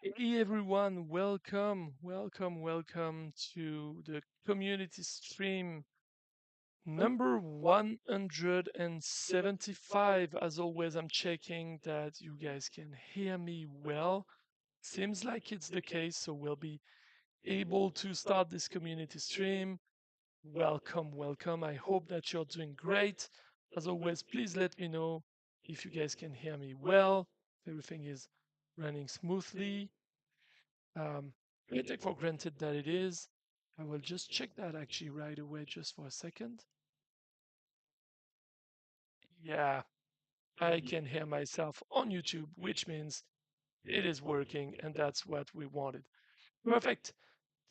Hey everyone, welcome to the community stream number 175. As always, I'm checking that you guys can hear me well. Seems like it's the case, so we'll be able to start this community stream. Welcome. I hope that you're doing great. As always, please let me know if you guys can hear me well, if everything is running smoothly. I take for granted that it is. I will just check that actually right away just for a second. Yeah, I can hear myself on YouTube, which means it is working, and that's what we wanted. Perfect.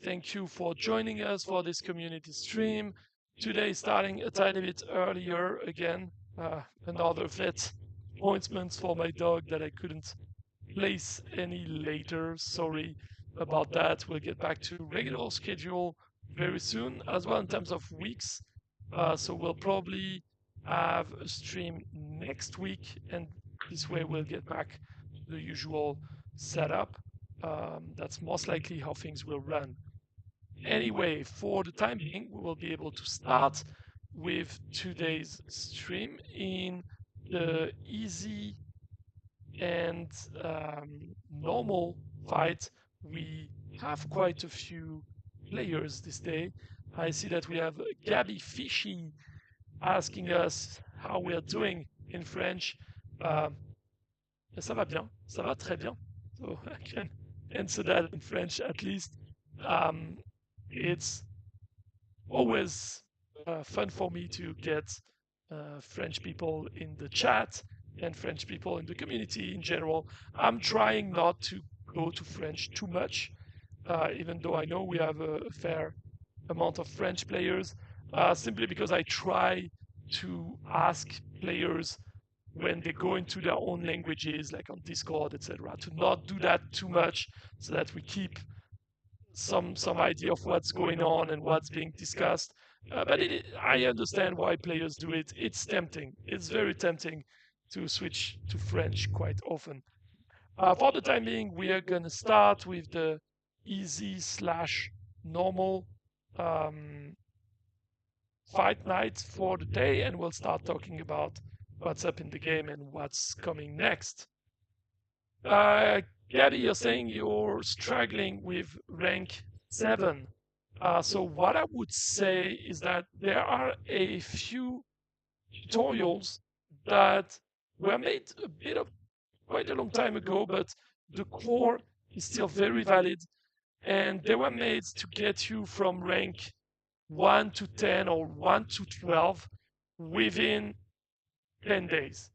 Thank you for joining us for this community stream. Today, starting a tiny bit earlier again, another vet appointment for my dog that I couldn't place any later. Sorry about that. We'll get back to regular schedule very soon, as well in terms of weeks. So we'll probably have a stream next week, and this way we'll get back to the usual setup. That's most likely how things will run. Anyway, for the time being, we will be able to start with today's stream in the easy and normal fight. We have quite a few players this day. I see that we have Gabby Fishy asking us how we are doing in French. Uh, Ça va bien, ça va très bien. So I can answer that in French at least. Um, it's always fun for me to get French people in the chat and French people in the community in general. I'm trying not to go to French too much, even though I know we have a fair amount of French players, simply because I try to ask players when they go into their own languages, like on Discord, etc., to not do that too much, so that we keep some idea of what's going on and what's being discussed. But I understand why players do it. It's tempting. It's very tempting to switch to French quite often. For the time being, we are going to start with the easy slash normal um, fight night for the day, and we'll start talking about what's up in the game and what's coming next. Uh, Gabby, you're saying you're struggling with rank 7. So what I would say is that there are a few tutorials that were made a bit of quite a long time ago, but the core is still very valid, and they were made to get you from rank 1 to 10 or 1 to 12 within 10 days.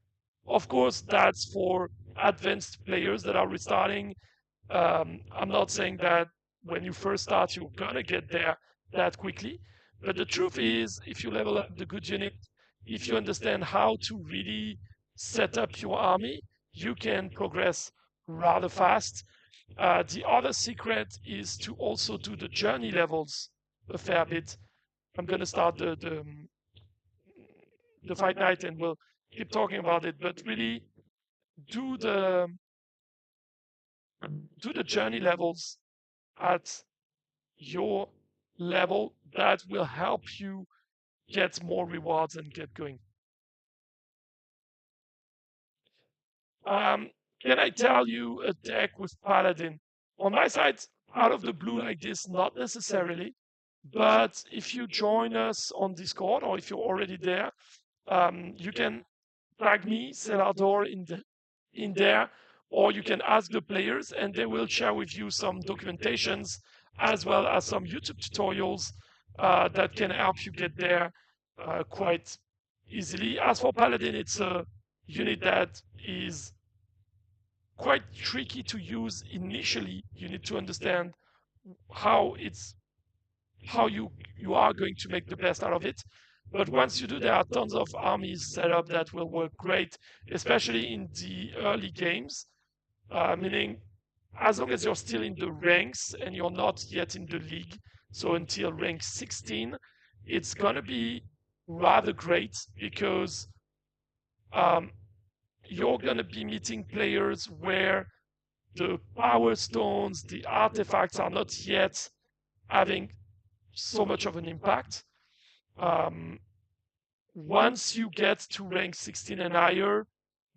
Of course, that's for advanced players that are restarting. I'm not saying that when you first start, you're going to get there that quickly. But the truth is, if you level up the good unit, if you understand how to really set up your army, you can progress rather fast. The other secret is to also do the journey levels a fair bit. I'm going to start the fight night and we'll keep talking about it, but really do the do the journey levels at your level. That will help you get more rewards and get going. Um, can I tell you a deck with Paladin? On my side, out of the blue like this, not necessarily. But if you join us on Discord or if you're already there, you can tag me, CellarDoor, in there, or you can ask the players and they will share with you some documentations as well as some YouTube tutorials that can help you get there quite easily. As for Paladin, it's a unit that is quite tricky to use initially. You need to understand how it's how you are going to make the best out of it. But once you do, there are tons of armies set up that will work great, especially in the early games. Meaning, as long as you're still in the ranks and you're not yet in the league, so until rank 16, it's gonna be rather great because um, you're gonna be meeting players where the power stones, the artifacts are not yet having so much of an impact. Once you get to rank 16 and higher,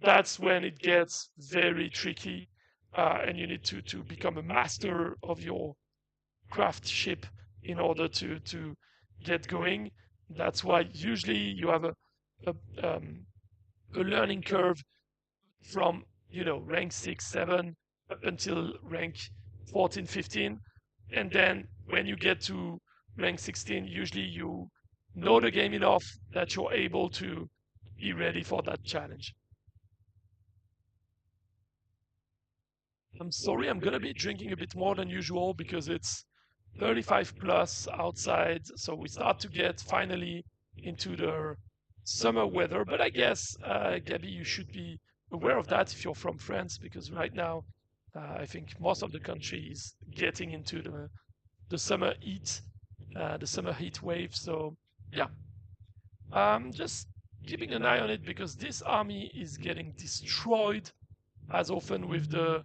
that's when it gets very tricky, and you need to become a master of your craft ship in order to get going. That's why usually you have a, um, a learning curve from rank 6 7 up until rank 14 15, and then when you get to rank 16, usually you know the game enough that you're able to be ready for that challenge. I'm sorry, I'm gonna be drinking a bit more than usual because it's 35 plus outside, so we start to get finally into the summer weather. But I guess, Gabby, you should be aware of that if you're from France, because right now, I think most of the country is getting into the summer heat, the summer heat wave. So yeah, just keeping an eye on it because this army is getting destroyed as often with the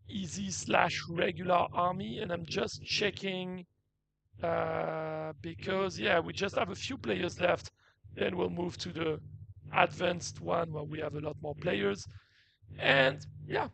easy/regular army, and I'm just checking because yeah, we just have a few players left. Then we'll move to the advanced one where we have a lot more players, and yeah.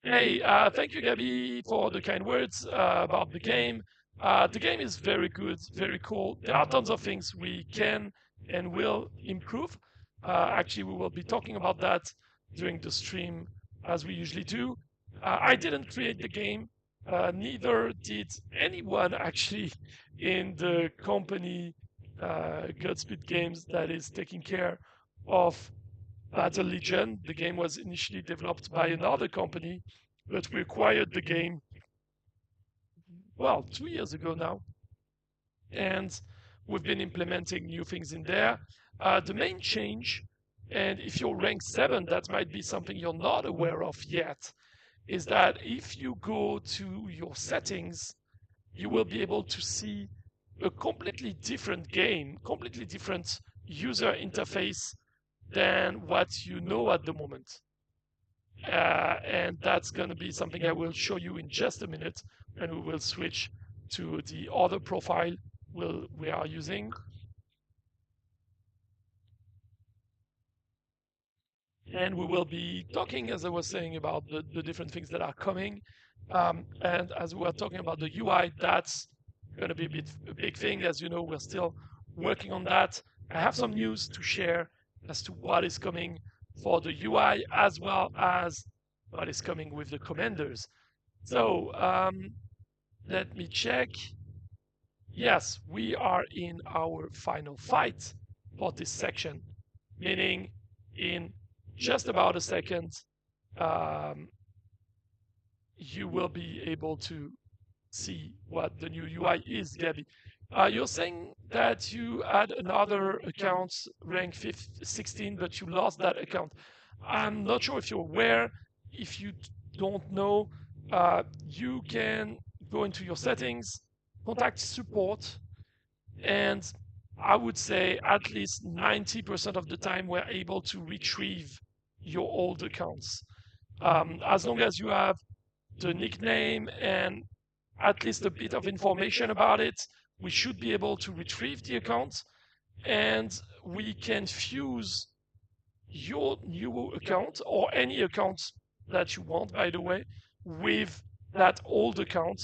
Hey, thank you, Gabby, for the kind words about the game. The game is very good, very cool. There are tons of things we can and will improve. Actually, we will be talking about that during the stream as we usually do. I didn't create the game, neither did anyone actually in the company Godspeed Games that is taking care of Battle Legion. The game was initially developed by another company, but we acquired the game, well, 2 years ago now. And we've been implementing new things in there. The main change, and if you're rank 7, that might be something you're not aware of yet, is that if you go to your settings, you will be able to see a completely different game, completely different user interface than what you know at the moment. And that's going to be something I will show you in just a minute, and we will switch to the other profile we are using. And we will be talking, as I was saying, about the different things that are coming. And as we are talking about the UI, that's going to be a big thing. As you know, we're still working on that. I have some news to share as to what is coming for the UI, as well as what is coming with the commanders. So let me check. Yes, we are in our final fight for this section, meaning in just about a second, you will be able to see what the new UI is, Gabby. You're saying that you had another account rank 16, but you lost that account. I'm not sure if you're aware. If you don't know, you can go into your settings, contact support, and I would say at least 90% of the time we're able to retrieve your old accounts. As long as you have the nickname and at least a bit of information about it, we should be able to retrieve the account, and we can fuse your new account or any account that you want, by the way, with that old account,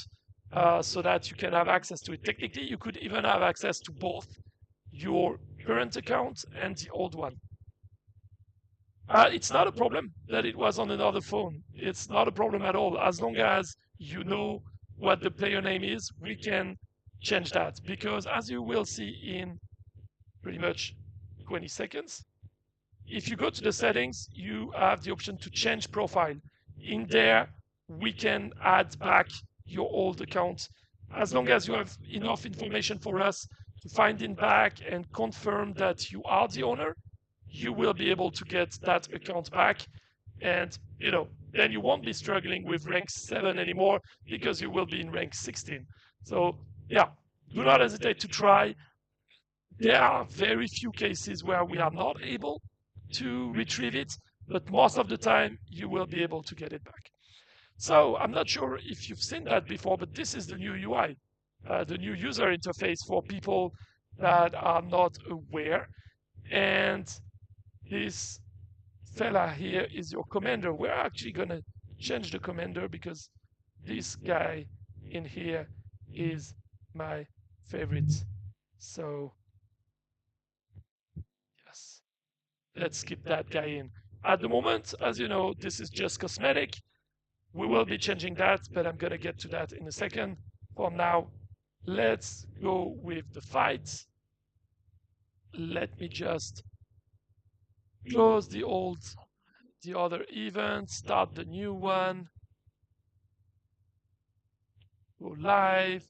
so that you can have access to it. Technically, you could even have access to both your current account and the old one. It's not a problem that it was on another phone. It's not a problem at all. As long as you know what the player name is, we can change that. Because as you will see in pretty much 20 seconds, if you go to the settings, you have the option to change profile. In there, we can add back your old account. As long as you have enough information for us to find it back and confirm that you are the owner, you will be able to get that account back. And, then you won't be struggling with rank 7 anymore because you will be in rank 16. So, yeah, do not hesitate to try. There are very few cases where we are not able to retrieve it, but most of the time you will be able to get it back. So I'm not sure if you've seen that before, but this is the new UI, the new user interface for people that are not aware. And this fella here is your commander. We're actually going to change the commander because this guy in here is my favorite. So yes, let's skip that guy in. At the moment, as you know, this is just cosmetic. We will be changing that, but I'm going to get to that in a second. For now, let's go with the fight. Let me just close the other event, start the new one, go live.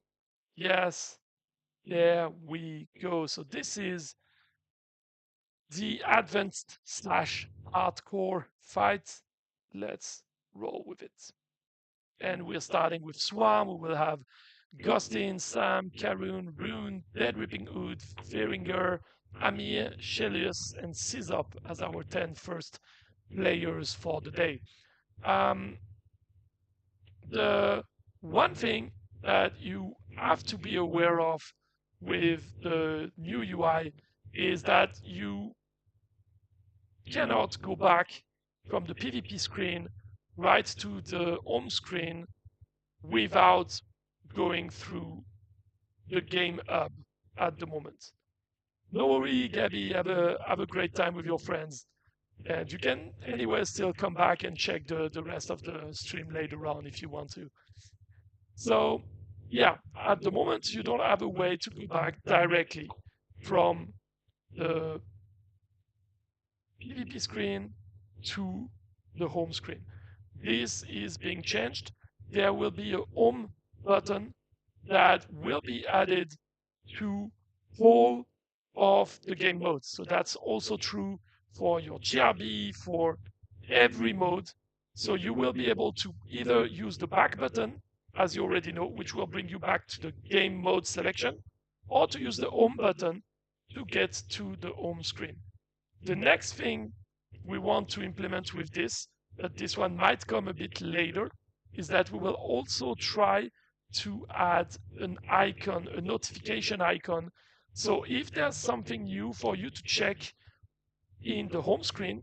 Yes, there we go. So this is the advanced / hardcore fight. Let's roll with it. And we're starting with Swarm. We will have Ghostin, Sam, Karuun, Rune, DeadReapingHood, Væringr, Ameer, Schellious, and SYSOP as our 10 first players for the day. The one thing that you have to be aware of with the new UI is that you cannot go back from the PvP screen right to the home screen without going through the game hub at the moment. No worry, Gabby, have a great time with your friends. And you can anyway still come back and check the rest of the stream later on if you want to. So yeah, at the moment you don't have a way to go back directly from the PvP screen to the home screen. This is being changed. There will be a home button that will be added to all of the game modes. So that's also true for your GRB, for every mode. So you will be able to either use the back button, as you already know, which will bring you back to the game mode selection, or to use the home button to get to the home screen. The next thing we want to implement with this, but this one might come a bit later, is that we will also try to add an icon, a notification icon. So if there's something new for you to check in the home screen,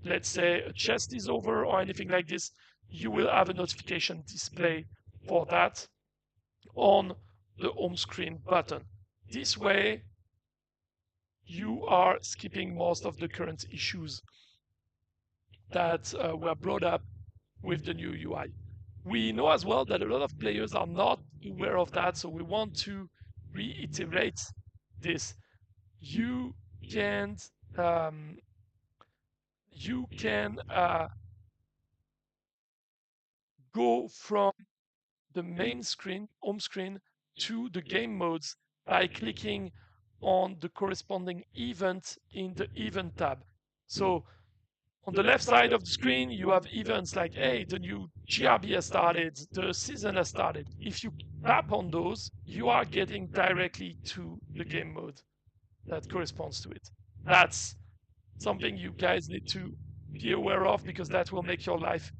let's say a chest is over or anything like this, you will have a notification display for that on the home screen button. This way, you are skipping most of the current issues that were brought up with the new UI. We know as well that a lot of players are not aware of that, so we want to reiterate this. You can go from the main screen, home screen, to the game modes by clicking on the corresponding event in the event tab. So on the left side of the screen, you have events like, hey, the new GRB has started, the season has started. If you tap on those, you are getting directly to the game mode that corresponds to it. That's something you guys need to be aware of because that will make your life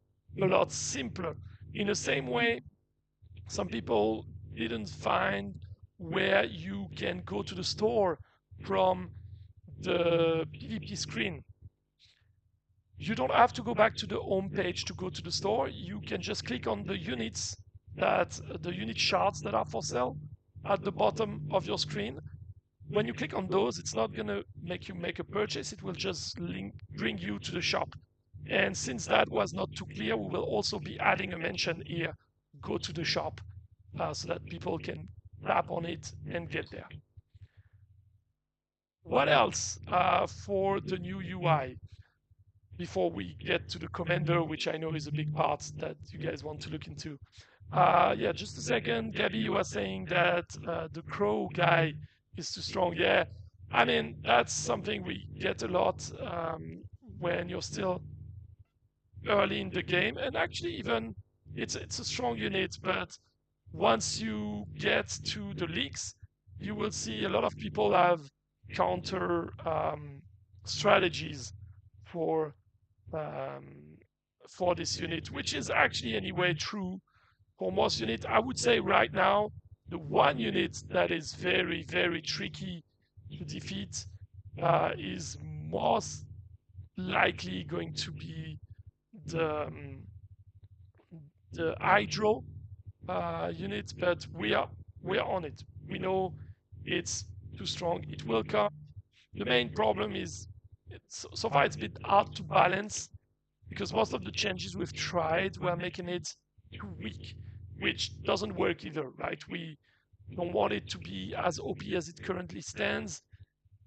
a lot simpler. In the same way, some people didn't find where you can go to the store from the PvP screen. You don't have to go back to the home page to go to the store. You can just click on the units, the unit shards that are for sale at the bottom of your screen. When you click on those, it's not going to make you make a purchase. It will just bring you to the shop. And since that was not too clear, we will also be adding a mention here, go to the shop, so that people can tap on it and get there. What else for the new UI? Before we get to the commander, which I know is a big part that you guys want to look into. Yeah, just a second. Gabby, you were saying that the crow guy is too strong. Yeah, I mean, that's something we get a lot when you're still early in the game. And actually, even it's a strong unit, but once you get to the leagues, you will see a lot of people have counter strategies for this unit, which is actually anyway true for most units. I would say right now, the one unit that is very, very tricky to defeat is most likely going to be the hydro unit, but we are on it. We know it's too strong. It will come. The main problem is so far it's a bit hard to balance because most of the changes we've tried were making it too weak, which doesn't work either, right? We don't want it to be as OP as it currently stands,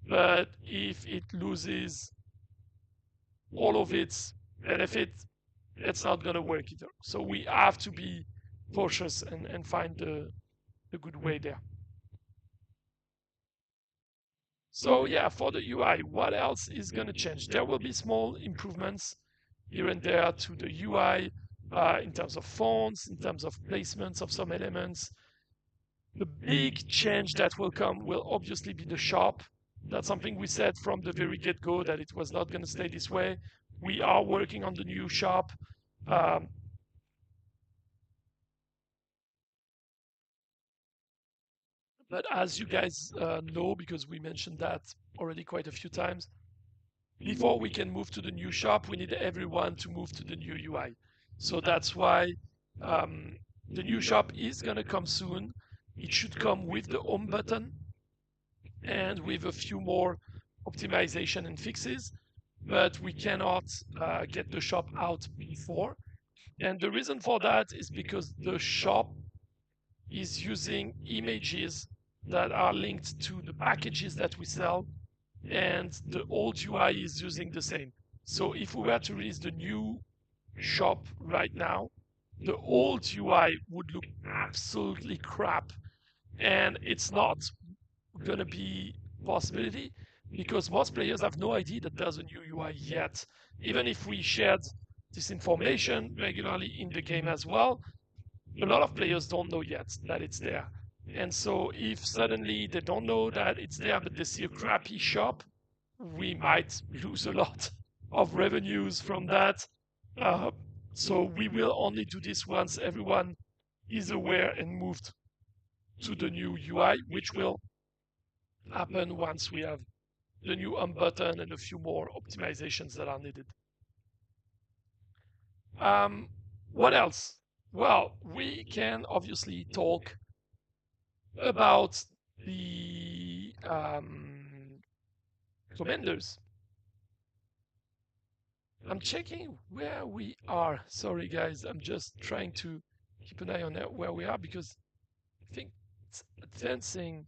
but if it loses all of its benefit, it's not going to work either. So we have to be cautious and find the good way there. So yeah, for the UI, what else is going to change? There will be small improvements here and there to the UI in terms of fonts, in terms of placements of some elements. The big change that will come will obviously be the shop. That's something we said from the very get-go that it was not going to stay this way. We are working on the new shop. But as you guys know, because we mentioned that already quite a few times, before we can move to the new shop, we need everyone to move to the new UI. So that's why the new shop is going to come soon. It should come with the home button and with a few more optimization and fixes, but we cannot get the shop out before. And the reason for that is because the shop is using images that are linked to the packages that we sell, and the old UI is using the same. So if we were to release the new shop right now, the old UI would look absolutely crap, and it's not going to be a possibility because most players have no idea that there's a new UI yet. Even if we shared this information regularly in the game as well, a lot of players don't know yet that it's there. And so if suddenly they don't know that it's there, but they see a crappy shop, we might lose a lot of revenues from that. So we will only do this once everyone is aware and moved to the new UI, which will happen once we have the new home button and a few more optimizations that are needed. What else? Well, we can obviously talk about the commanders. I'm checking where we are. Sorry, guys. I'm just trying to keep an eye on where we are because I think it's advancing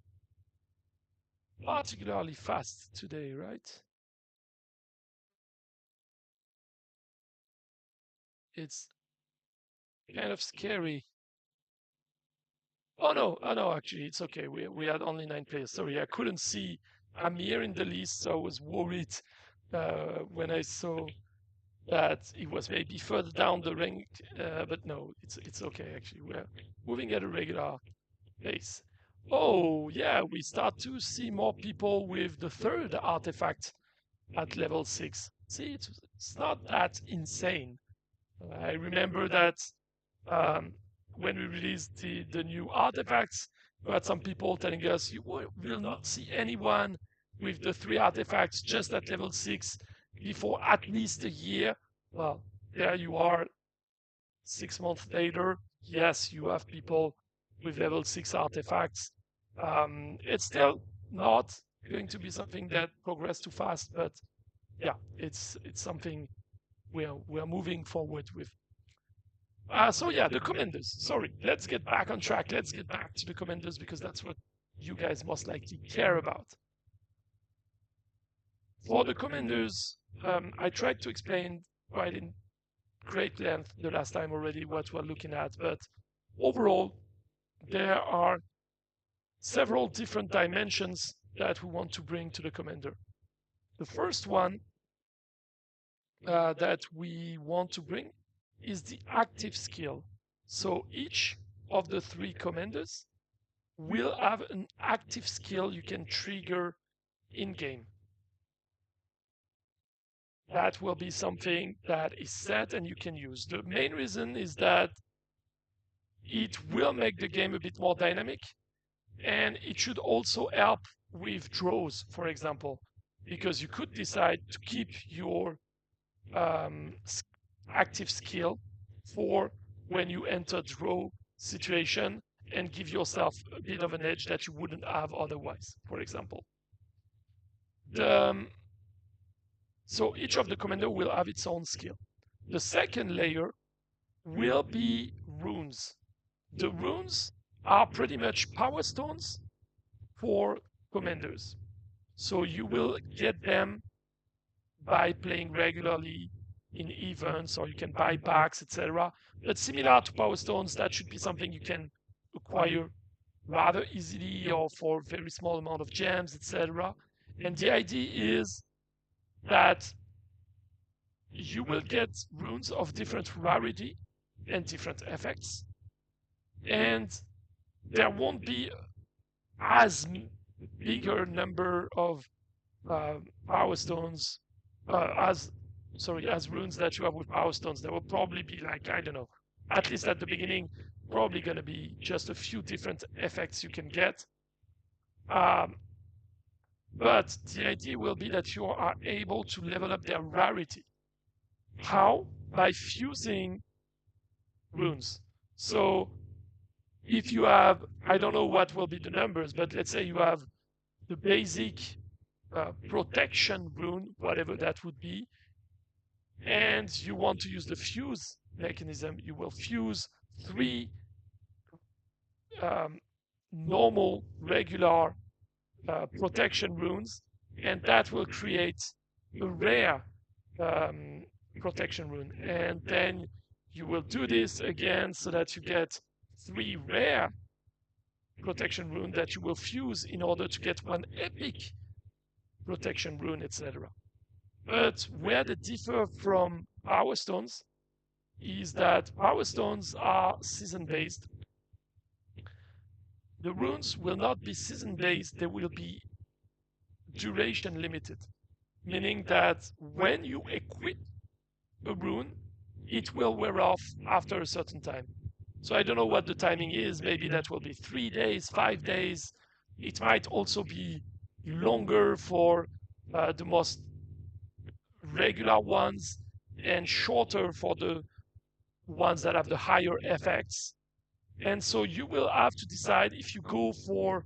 particularly fast today, right? It's kind of scary. Oh no, actually, it's okay. We had only 9 players. Sorry, I couldn't see Ameer in the list, so I was worried when I saw that it was maybe further down the rank. But no, it's okay. Actually, we're moving at a regular pace. Oh yeah, we start to see more people with the third artifact at level 6. See, it's not that insane. I remember that um, when we released the new artifacts, we had some people telling us you will not see anyone with the 3 artifacts just at level 6 before at least a year. Well, there you are 6 months later. Yes, you have people with level 6 artifacts. It's still not going to be something that progress too fast, but yeah, it's something we're moving forward with. So yeah, the commanders. Sorry, let's get back on track. Let's get back to the commanders because that's what you guys most likely care about. For the commanders, I tried to explain quite in great length the last time already what we're looking at, but overall, there are several different dimensions that we want to bring to the commander. The first one that we want to bring is the active skill. So each of the 3 commanders will have an active skill you can trigger in-game. That will be something that is set and you can use. The main reason is that it will make the game a bit more dynamic, and it should also help with draws, for example, because you could decide to keep your um, active skill for when you enter draw situation and give yourself a bit of an edge that you wouldn't have otherwise, for example. So each of the commander will have its own skill. The second layer will be runes. The runes are pretty much power stones for commanders. So you will get them by playing regularly in events, or you can buy packs, etc. But similar to power stones, that should be something you can acquire rather easily or for very small amount of gems, etc. And the idea is that you will get runes of different rarity and different effects, and there won't be as bigger number of power stones as runes that you have with power stones. There will probably be, like, I don't know, at least at the beginning, probably going to be just a few different effects you can get. But the idea will be that you are able to level up their rarity. How? By fusing runes. So if you have, I don't know what will be the numbers, but let's say you have the basic protection rune, whatever that would be, and you want to use the fuse mechanism, you will fuse 3 normal, regular protection runes, and that will create a rare protection rune. And then you will do this again so that you get 3 rare protection rune that you will fuse in order to get 1 epic protection rune, etc. But where they differ from power stones is that power stones are season based. The runes will not be season based, they will be duration limited, meaning that when you equip a rune, it will wear off after a certain time. So I don't know what the timing is. Maybe that will be 3 days, 5 days. It might also be longer for the most regular ones and shorter for the ones that have the higher effects. And so you will have to decide if you go for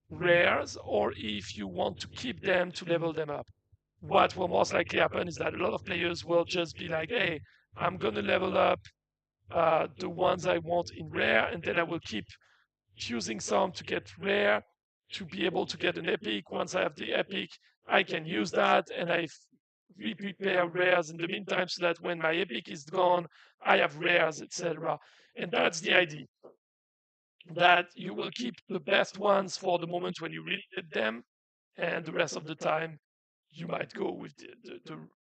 rares or if you want to keep them to level them up. What will most likely happen is that a lot of players will just be like, hey, I'm going to level up the ones I want in rare, and then I will keep choosing some to get rare to be able to get an epic. Once I have the epic, I can use that, and I prepare rares in the meantime so that when my epic is gone, I have rares, etc. And that's the idea, that you will keep the best ones for the moment when you really need them, and the rest of the time you might go with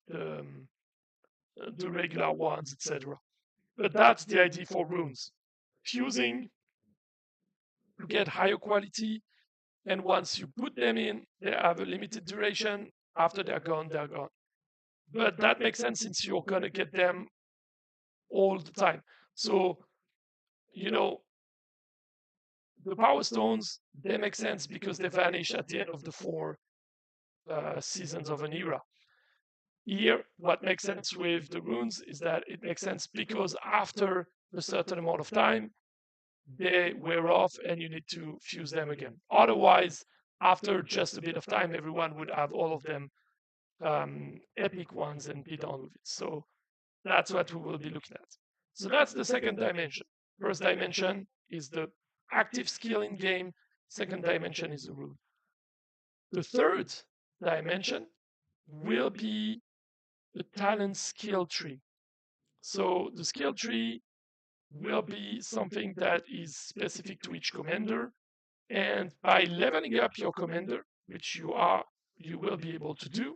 the regular ones, etc. But that's the idea for runes. Fusing to get higher quality, and once you put them in, they have a limited duration. After they're gone, they're gone. But that makes sense since you're going to get them all the time. So, you know, the power stones, they make sense because they vanish at the end of the 4 seasons of an era. Here, what makes sense with the runes is that it makes sense because after a certain amount of time, they wear off and you need to fuse them again. Otherwise, after just a bit of time, everyone would have all of them epic ones and be done with it. So that's what we will be looking at. So that's the second dimension. First dimension is the active skill in game. Second dimension is the rune. The third dimension will be the talent skill tree. So the skill tree will be something that is specific to each commander. And by leveling up your commander, which you will be able to do,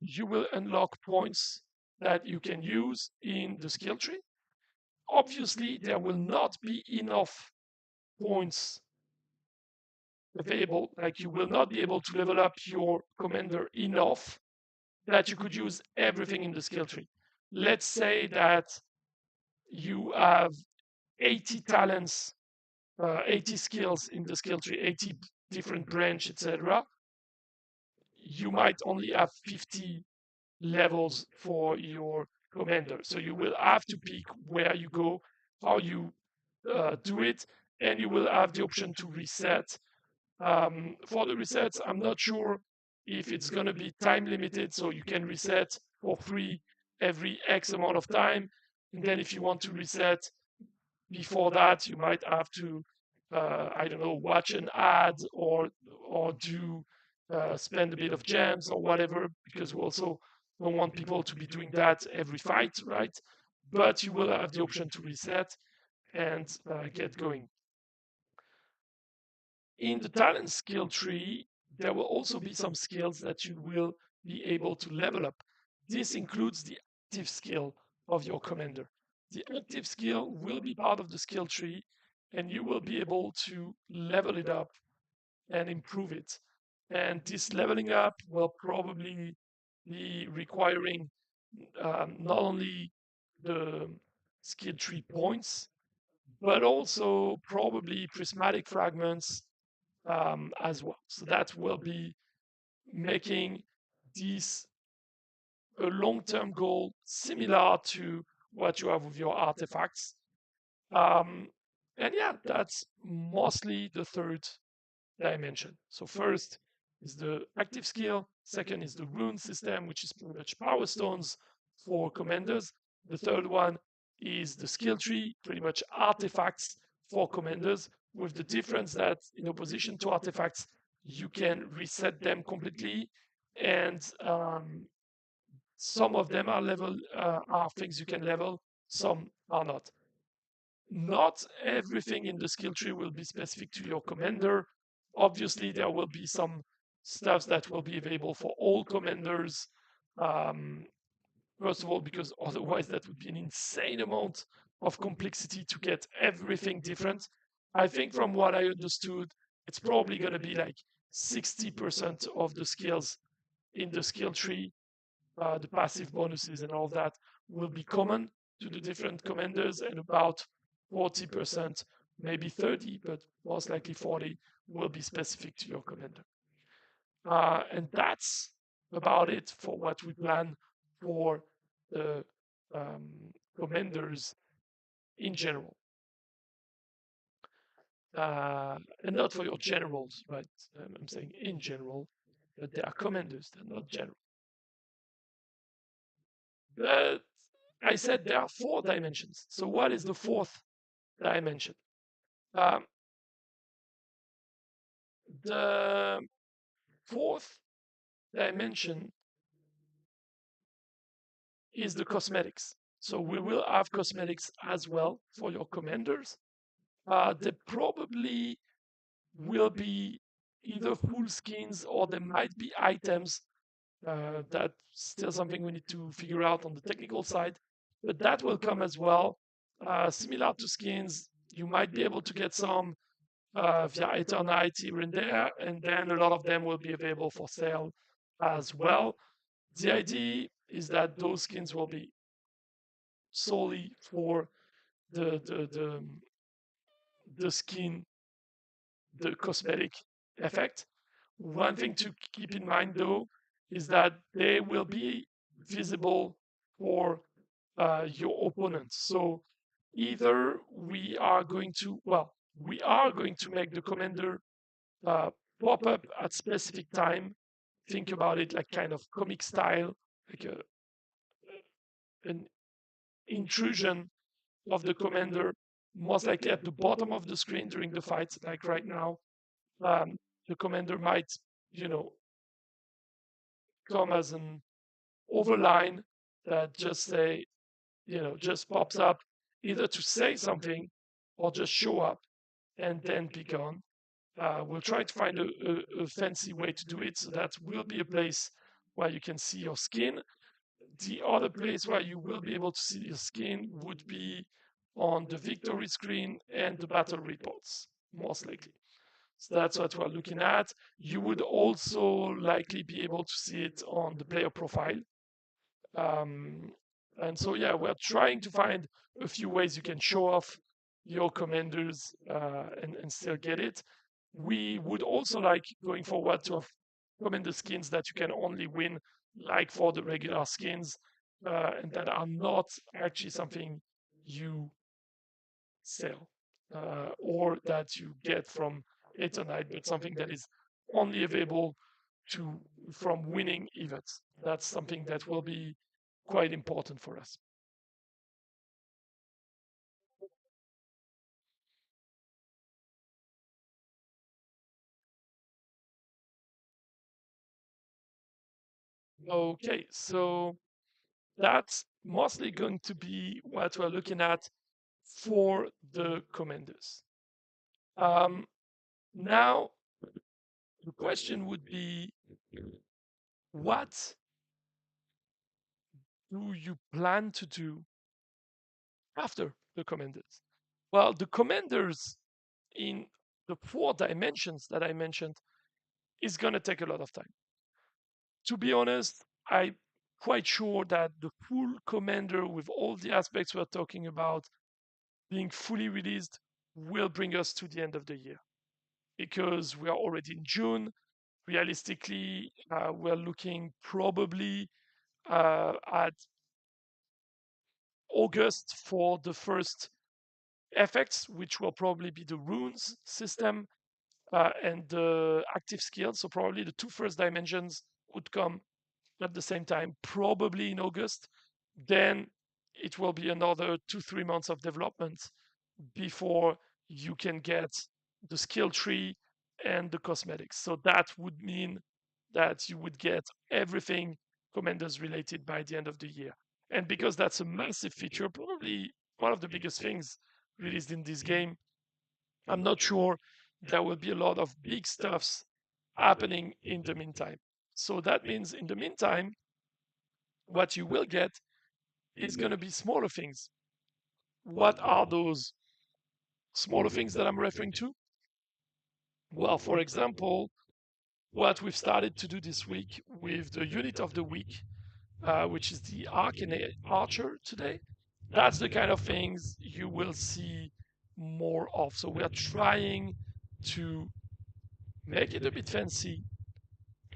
you will unlock points that you can use in the skill tree. Obviously, there will not be enough points available, like you will not be able to level up your commander enough that you could use everything in the skill tree. Let's say that you have 80 talents, 80 skills in the skill tree, 80 different branch, etc. You might only have 50 levels for your commander. So you will have to pick where you go, how you do it, and you will have the option to reset. For the resets, I'm not sure if it's going to be time limited, so you can reset for free every X amount of time. And then if you want to reset before that, you might have to, I don't know, watch an ad or do spend a bit of gems or whatever, because we also don't want people to be doing that every fight, right? But you will have the option to reset and get going. In the talent skill tree, there will also be some skills that you will be able to level up. This includes the active skill of your commander. The active skill will be part of the skill tree, and you will be able to level it up and improve it. And this leveling up will probably be requiring not only the skill tree points, but also probably prismatic fragments as well. So that will be making this a long-term goal similar to what you have with your artifacts. And yeah, that's mostly the third dimension. So first is the active skill. Second is the rune system, which is pretty much power stones for commanders. The third one is the skill tree, pretty much artifacts for commanders, with the difference that in opposition to artifacts, you can reset them completely, and some of them are things you can level, some are not. Not everything in the skill tree will be specific to your commander. Obviously, there will be some stuff that will be available for all commanders. Um, First of all, because otherwise that would be an insane amount of complexity to get everything different. I think from what I understood, it's probably going to be like 60% of the skills in the skill tree, the passive bonuses and all that, will be common to the different commanders, and about 40%, maybe 30, but most likely 40, will be specific to your commander. And that's about it for what we plan for the commanders in general. And not for your generals, but I'm saying in general, but they are commanders, they're not general. But I said there are 4 dimensions. So what is the 4th dimension? The 4th dimension is the cosmetics. So we will have cosmetics as well for your commanders. They probably will be either full skins or there might be items. That's still something we need to figure out on the technical side, but that will come as well. Similar to skins, you might be able to get some via Eternite here and there, and then a lot of them will be available for sale as well. The idea is that those skins will be solely for the the the, the skin, the cosmetic effect. One thing to keep in mind though is that they will be visible for your opponents. So either we are going to make the commander pop up at specific time. Think about it like kind of comic style, like an intrusion of the commander, most likely at the bottom of the screen during the fight, like right now. Um, the commander might, you know, come as an overline that just say, just pops up either to say something or just show up and then be gone. We'll try to find a fancy way to do it. So that will be a place where you can see your skin. The other place where you will be able to see your skin would be on the victory screen and the battle reports, most likely. So that's what we're looking at. You would also likely be able to see it on the player profile. And so, yeah, we're trying to find a few ways you can show off your commanders and still get it. We would also like going forward to have commander skins that you can only win, like for the regular skins, and that are not actually something you sell or that you get from Eternite, but something that is only available to from winning events. That's something that will be quite important for us. Okay, so that's mostly going to be what we're looking at for the commanders. Um, Now, the question would be, what do you plan to do after the commanders? Well, the commanders in the 4 dimensions that I mentioned is going to take a lot of time. To be honest, I'm quite sure that the full commander with all the aspects we're talking about being fully released will bring us to the end of the year because we are already in June. Realistically, we're looking probably at August for the first effects, which will probably be the runes system and the active skills. So probably the 2 first dimensions would come at the same time, probably in August. Then it will be another 2-3 months of development before you can get the skill tree and the cosmetics. So that would mean that you would get everything commanders related by the end of the year. And because that's a massive feature, probably one of the biggest things released in this game, I'm not sure there will be a lot of big stuffs happening in the meantime. So that means in the meantime, what you will get is going to be smaller things. What are those smaller things that I'm referring to? Well, for example, what we've started to do this week with the unit of the week, which is the Archer today, that's the kind of things you will see more of. So we are trying to make it a bit fancy,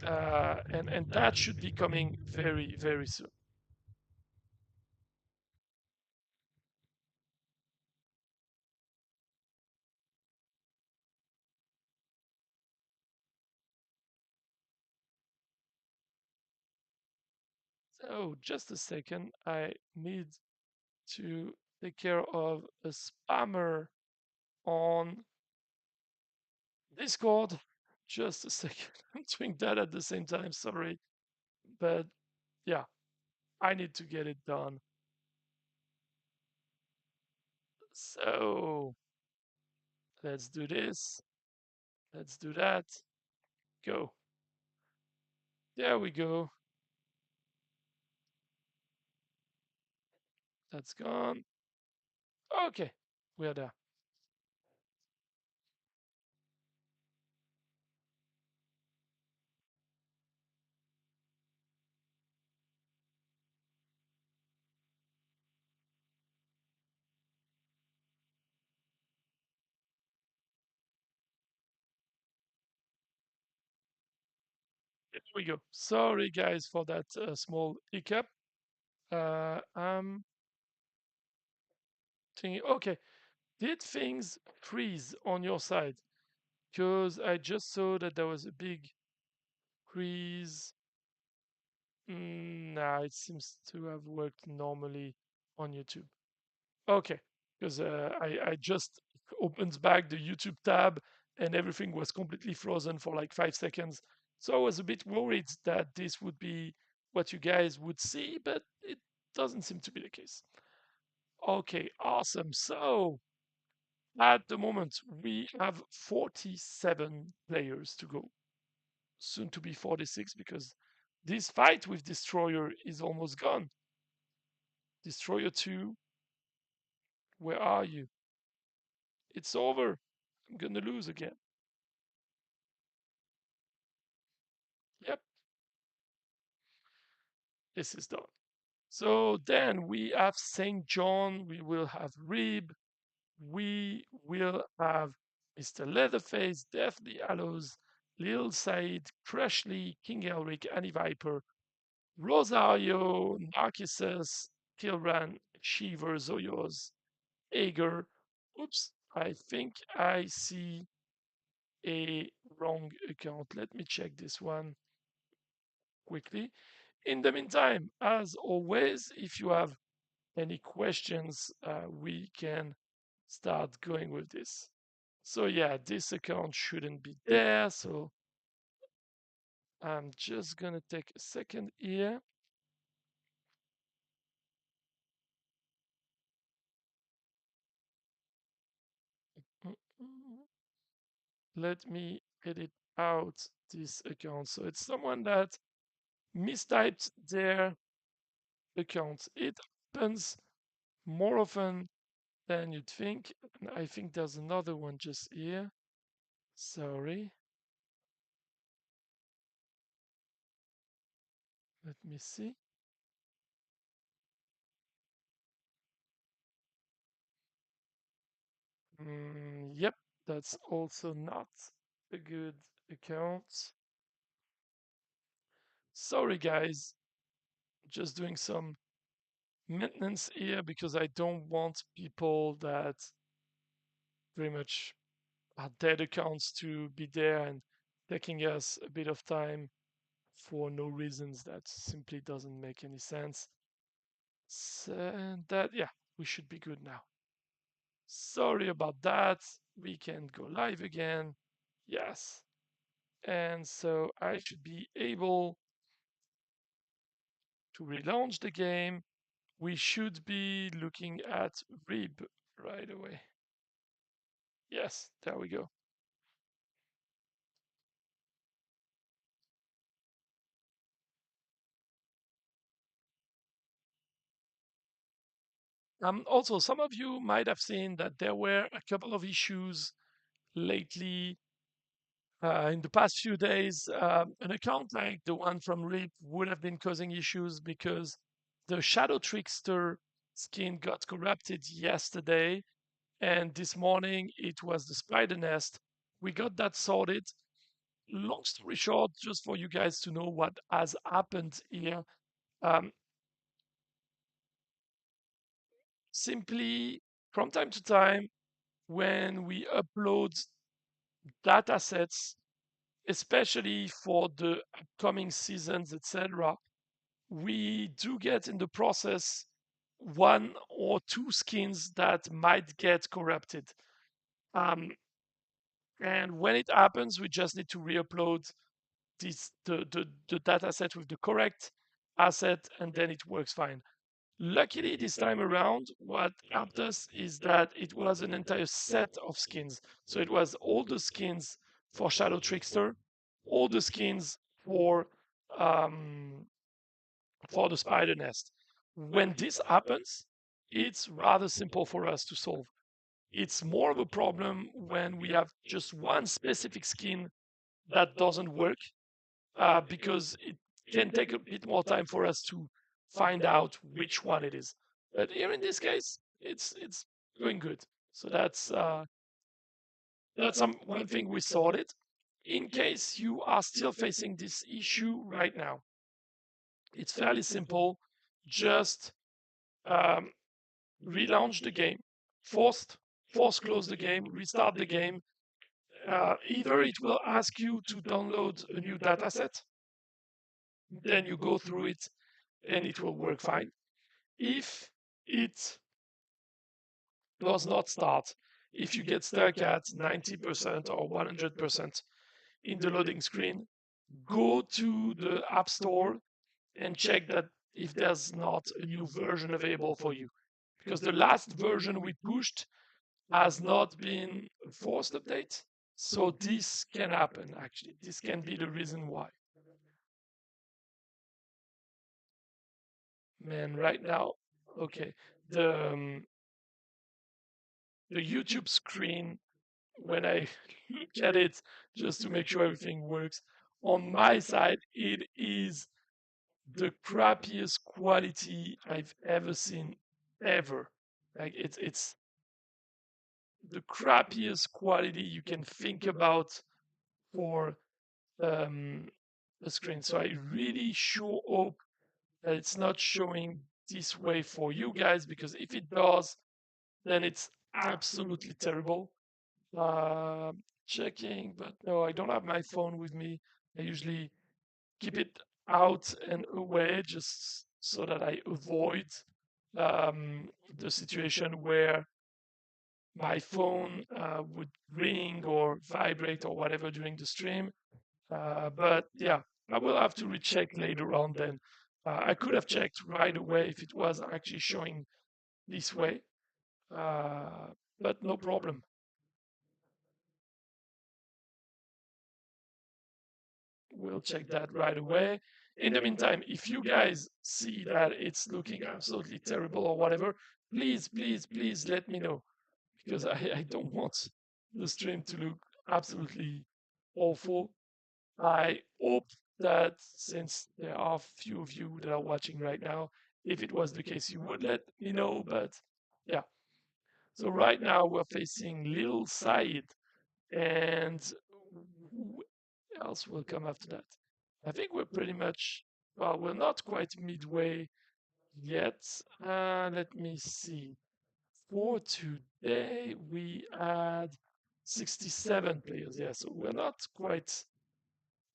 and that should be coming very, very soon. So just a second, I need to take care of a spammer on Discord. Just a second. I'm doing that at the same time. Sorry. But yeah, I need to get it done. So let's do this. Let's do that. Go. There we go. That's gone. Okay. We're there. There we go. Sorry, guys, for that small hiccup. I'm thinking, okay, did things freeze on your side? Because I just saw that there was a big freeze. Nah, it seems to have worked normally on YouTube. Okay, because I just opened back the YouTube tab and everything was completely frozen for like 5 seconds. So I was a bit worried that this would be what you guys would see, but it doesn't seem to be the case. Okay, awesome. So at the moment, we have 47 players to go, soon to be 46 because this fight with Destroyer is almost gone. Destroyer 2, where are you? It's over. I'm gonna lose again. this is done. So then we have St. John, we will have Rib, we will have Mr. Leatherface, Deathly Hallows, Lil Said, Crashly, King Elric, Annie Viper, Rosario, Narcissus, Kilran, Shiver, Zoyos, Ager. Oops, I think I see a wrong account. Let me check this one quickly. In the meantime, as always, if you have any questions, we can start going with this. So yeah, this account shouldn't be there. So I'm just gonna take a second here. Let me edit out this account. So it's someone that mistyped their account. It happens more often than you'd think. And I think there's another one just here. Sorry. Let me see. Yep, that's also not a good account. Sorry, guys. Just doing some maintenance here because I don't want people that very much are dead accounts to be there and taking us a bit of time for no reasons that simply doesn't make any sense. So that, yeah, we should be good now. Sorry about that. We can go live again. Yes. And so I should be able to relaunch the game. We should be looking at Rib right away. Yes, there we go. Also, some of you might have seen that there were a couple of issues lately. In the past few days, an account like the one from Rip would have been causing issues because the Shadow Trickster skin got corrupted yesterday, and this morning it was the Spider Nest. We got that sorted. Long story short, just for you guys to know what has happened here, um, simply from time to time, when we upload data sets, especially for the upcoming seasons, etc., we do get in the process one or two skins that might get corrupted. Um, and when it happens, we just need to re-upload the data set with the correct asset, and then it works fine. Luckily, this time around, what helped us is that it was an entire set of skins. So it was all the skins for Shadow Trickster, all the skins um, for the Spider Nest. When this happens, it's rather simple for us to solve. It's more of a problem when we have just one specific skin that doesn't work because it can take a bit more time for us to find out which one it is. But here in this case, it's going good. So that's one thing we sorted. In case you are still facing this issue right now, it's fairly simple. Just um, relaunch the game, force close the game, restart the game. Either it will ask you to download a new dataset, then you go through it and it will work fine. If it does not start, if you get stuck at 90% or 100% in the loading screen, go to the App Store and check that if there's not a new version available for you. Because the last version we pushed has not been a forced update. So this can happen, actually. This can be the reason why. Man, right now, okay, the the YouTube screen, when I look at it just to make sure everything works, on my side, it is the crappiest quality I've ever seen, ever. Like it's the crappiest quality you can think about for the screen. So I really sure hope that it's not showing this way for you guys, because if it does, then it's absolutely terrible. Checking, but no, I don't have my phone with me. I usually keep it out and away just so that I avoid the situation where my phone would ring or vibrate or whatever during the stream. But yeah, I will have to recheck later on then. I could have checked right away if it was actually showing this way, uh, but no problem. We'll check that right away. In the meantime, if you guys see that it's looking absolutely terrible or whatever, please, please, please let me know, because I don't want the stream to look absolutely awful. I hope that since there are few of you that are watching right now, if it was the case, you would let me know. But yeah, so right now we're facing Little Said, and who else will come after that? I think we're pretty much, well, we're not quite midway yet. Let me see. For today, we had 67 players. Yeah, so we're not quite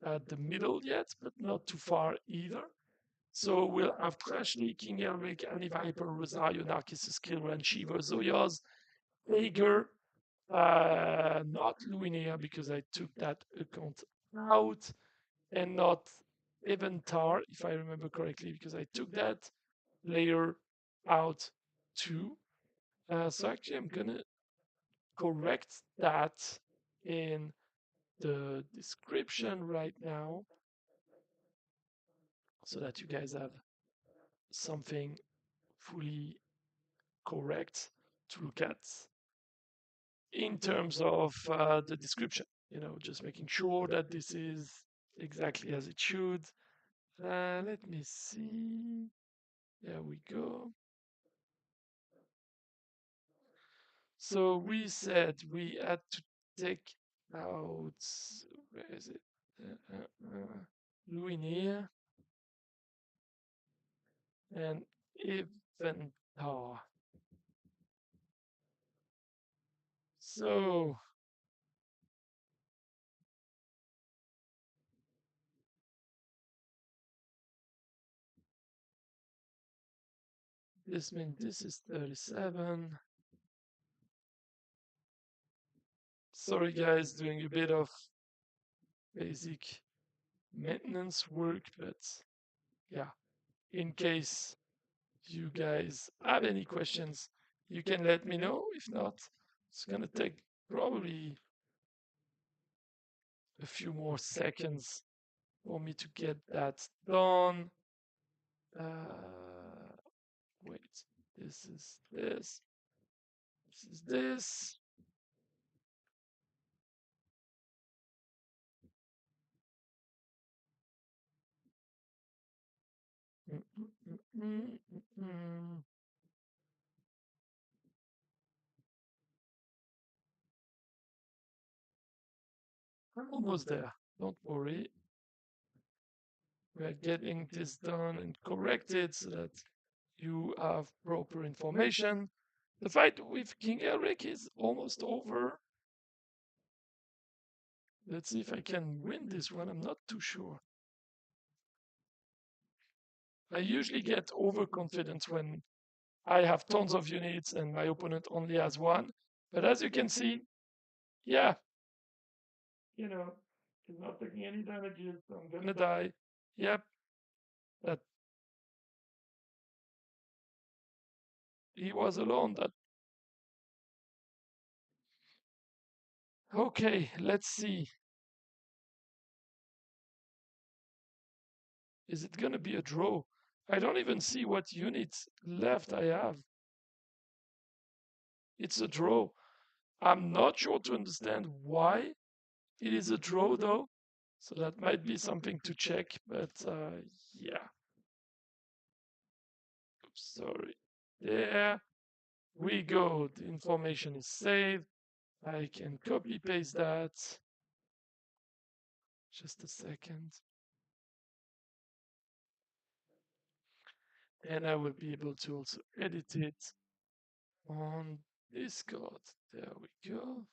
at the middle yet, but not too far either. So we'll have Crashly, King Elric, Annie Viper, Rosario, Narcissus, Kilran, Shiva, Zoyaz, Ager, not Luinia because I took that account out, and not Eventar, if I remember correctly, because I took that layer out too. So actually, I'm gonna correct that in the description right now so that you guys have something fully correct to look at in terms of the description. You know, just making sure that this is exactly as it should. Let me see. There we go. So we said we had to take out, where is it? Luinier and Eventar. So this means this is 37. Sorry guys, doing a bit of basic maintenance work, but yeah, in case you guys have any questions, you can let me know. If not, it's gonna take probably a few more seconds for me to get that done. Wait, this is this. This is this. I'm almost there. Don't worry. We're getting this done and corrected so that you have proper information. The fight with King Elric is almost over. Let's see if I can win this one. I'm not too sure. I usually get overconfident when I have tons of units and my opponent only has one. But as you can see, yeah, you know, he's not taking any damages, so I'm gonna die. Yep, that he was alone. That okay, let's see. Is it gonna be a draw? I don't even see what units left I have. It's a draw. I'm not sure to understand why it is a draw though. So that might be something to check, but yeah. sorry. There we go. The information is saved. I can copy paste that. Just a second. And I will be able to also edit it on Discord. There we go.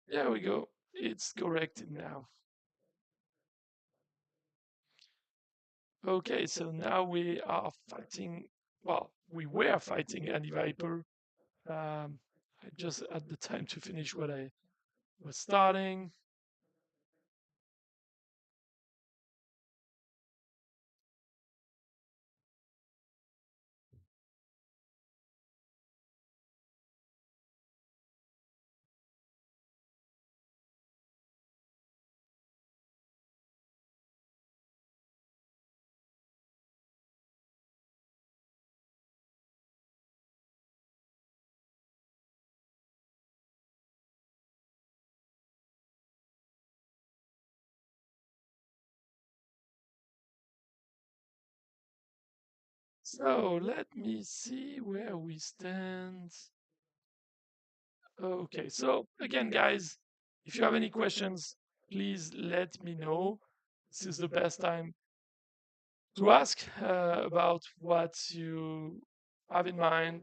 There we go. It's corrected now. Okay, so now we are fighting. Well, we were fighting Andy Viper. I just had the time to finish what I was starting. So let me see where we stand. Okay, so again, guys, if you have any questions, please let me know. This is the best time to ask about what you have in mind.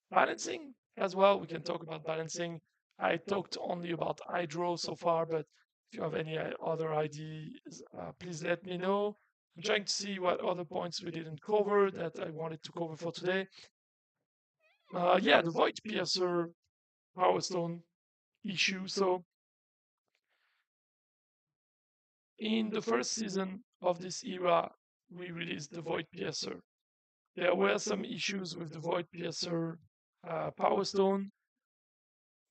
Balancing as well, we can talk about balancing. I talked only about hydro so far, but if you have any other ideas, please let me know. I'm trying to see what other points we didn't cover that I wanted to cover for today. Yeah, the Void Piercer Power Stone issue. So, in the first season of this era, we released the Void Piercer. There were some issues with the Void Piercer Power Stone.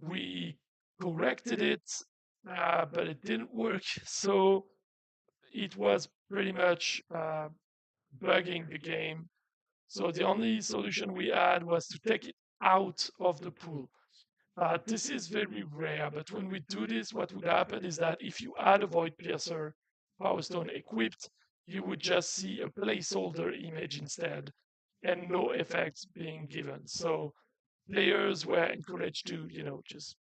We corrected it, but it didn't work. So it was pretty much bugging the game. So the only solution we had was to take it out of the pool. This is very rare, but when we do this, what would happen is that if you add a Void Piercer Power Stone equipped, you would just see a placeholder image instead and no effects being given. So players were encouraged to, just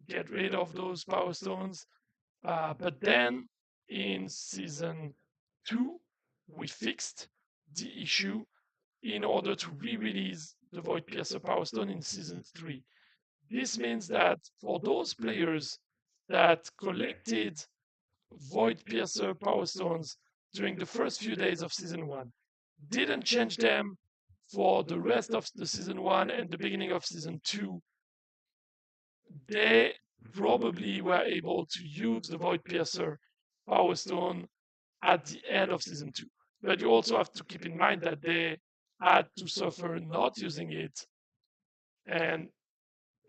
get rid of those Power Stones. But then in season 2, we fixed the issue in order to re-release the Void Piercer Power Stone in season 3. This means that for those players that collected Void Piercer Power Stones during the first few days of season 1, didn't change them for the rest of the season 1 and the beginning of season 2, they probably were able to use the Void Piercer Power Stone at the end of season 2. But you also have to keep in mind that they had to suffer not using it and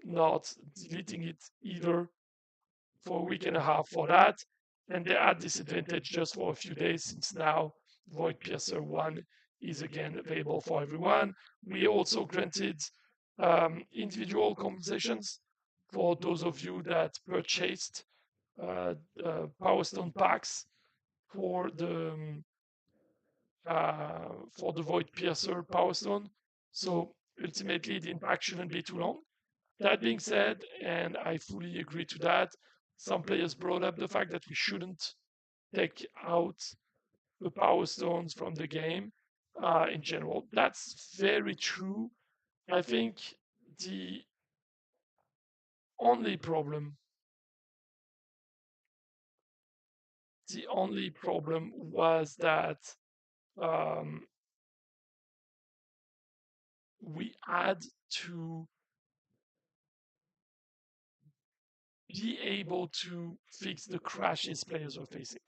not deleting it either for a week and a half for that. And they had this advantage just for a few days since now Void Piercer 1 is again available for everyone. We also granted individual compensations for those of you that purchased Power Stone packs for the Void Piercer Power Stone. So ultimately, the impact shouldn't be too long. That being said, and I fully agree to that, some players brought up the fact that we shouldn't take out the Power Stones from the game in general. That's very true. I think the only problem was that um, we had to be able to fix the crashes players are facing.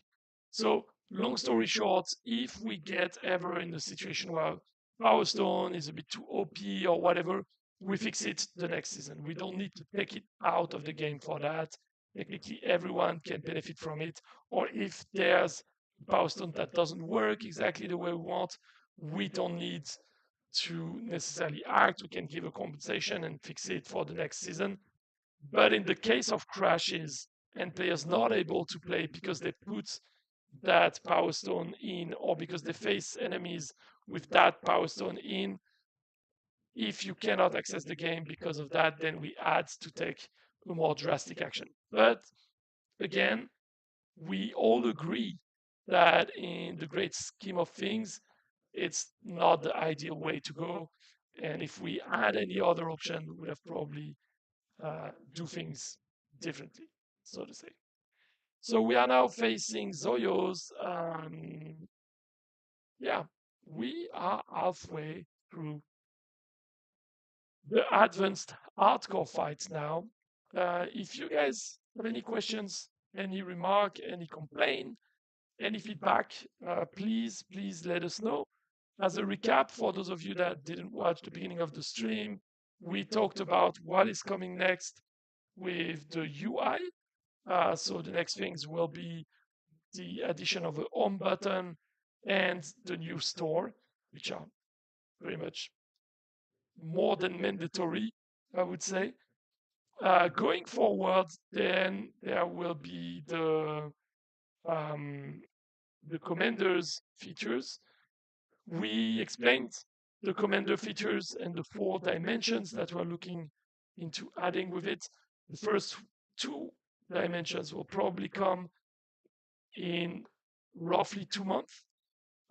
So, long story short, if we get ever in the situation where Power Stone is a bit too OP or whatever, we fix it the next season. We don't need to take it out of the game for that. Technically, everyone can benefit from it. Or if there's Power Stone that doesn't work exactly the way we want, we don't need to necessarily act. We can give a compensation and fix it for the next season. But in the case of crashes and players not able to play because they put that power stone in, or because they face enemies with that power stone in, if you cannot access the game because of that, then we had to take a more drastic action. But again, we all agree that in the great scheme of things, it's not the ideal way to go. And if we had any other option, we would have probably do things differently, so to say. So we are now facing Zoyos. Yeah, we are halfway through the advanced hardcore fights now. If you guys have any questions, any remark, any complaint, any feedback, please let us know. As a recap, for those of you that didn't watch the beginning of the stream, we talked about what is coming next with the UI. So the next things will be the addition of a home button and the new store, which are very much more than mandatory, I would say. Going forward, then there will be um, the commander's features. We explained the commander features and the 4 dimensions that we're looking into adding with it. The first 2 dimensions will probably come in roughly 2 months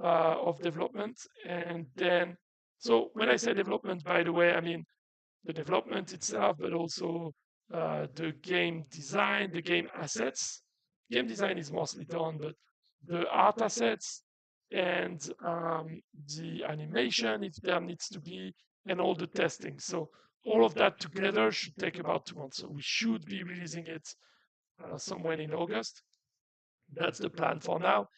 of development. And then, so when I say development, by the way, I mean the development itself, but also the game design, the game assets. Game design is mostly done, but the art assets and the animation, if there needs to be, and all the testing. So all of that together should take about 2 months. So we should be releasing it somewhere in August. That's the plan for now.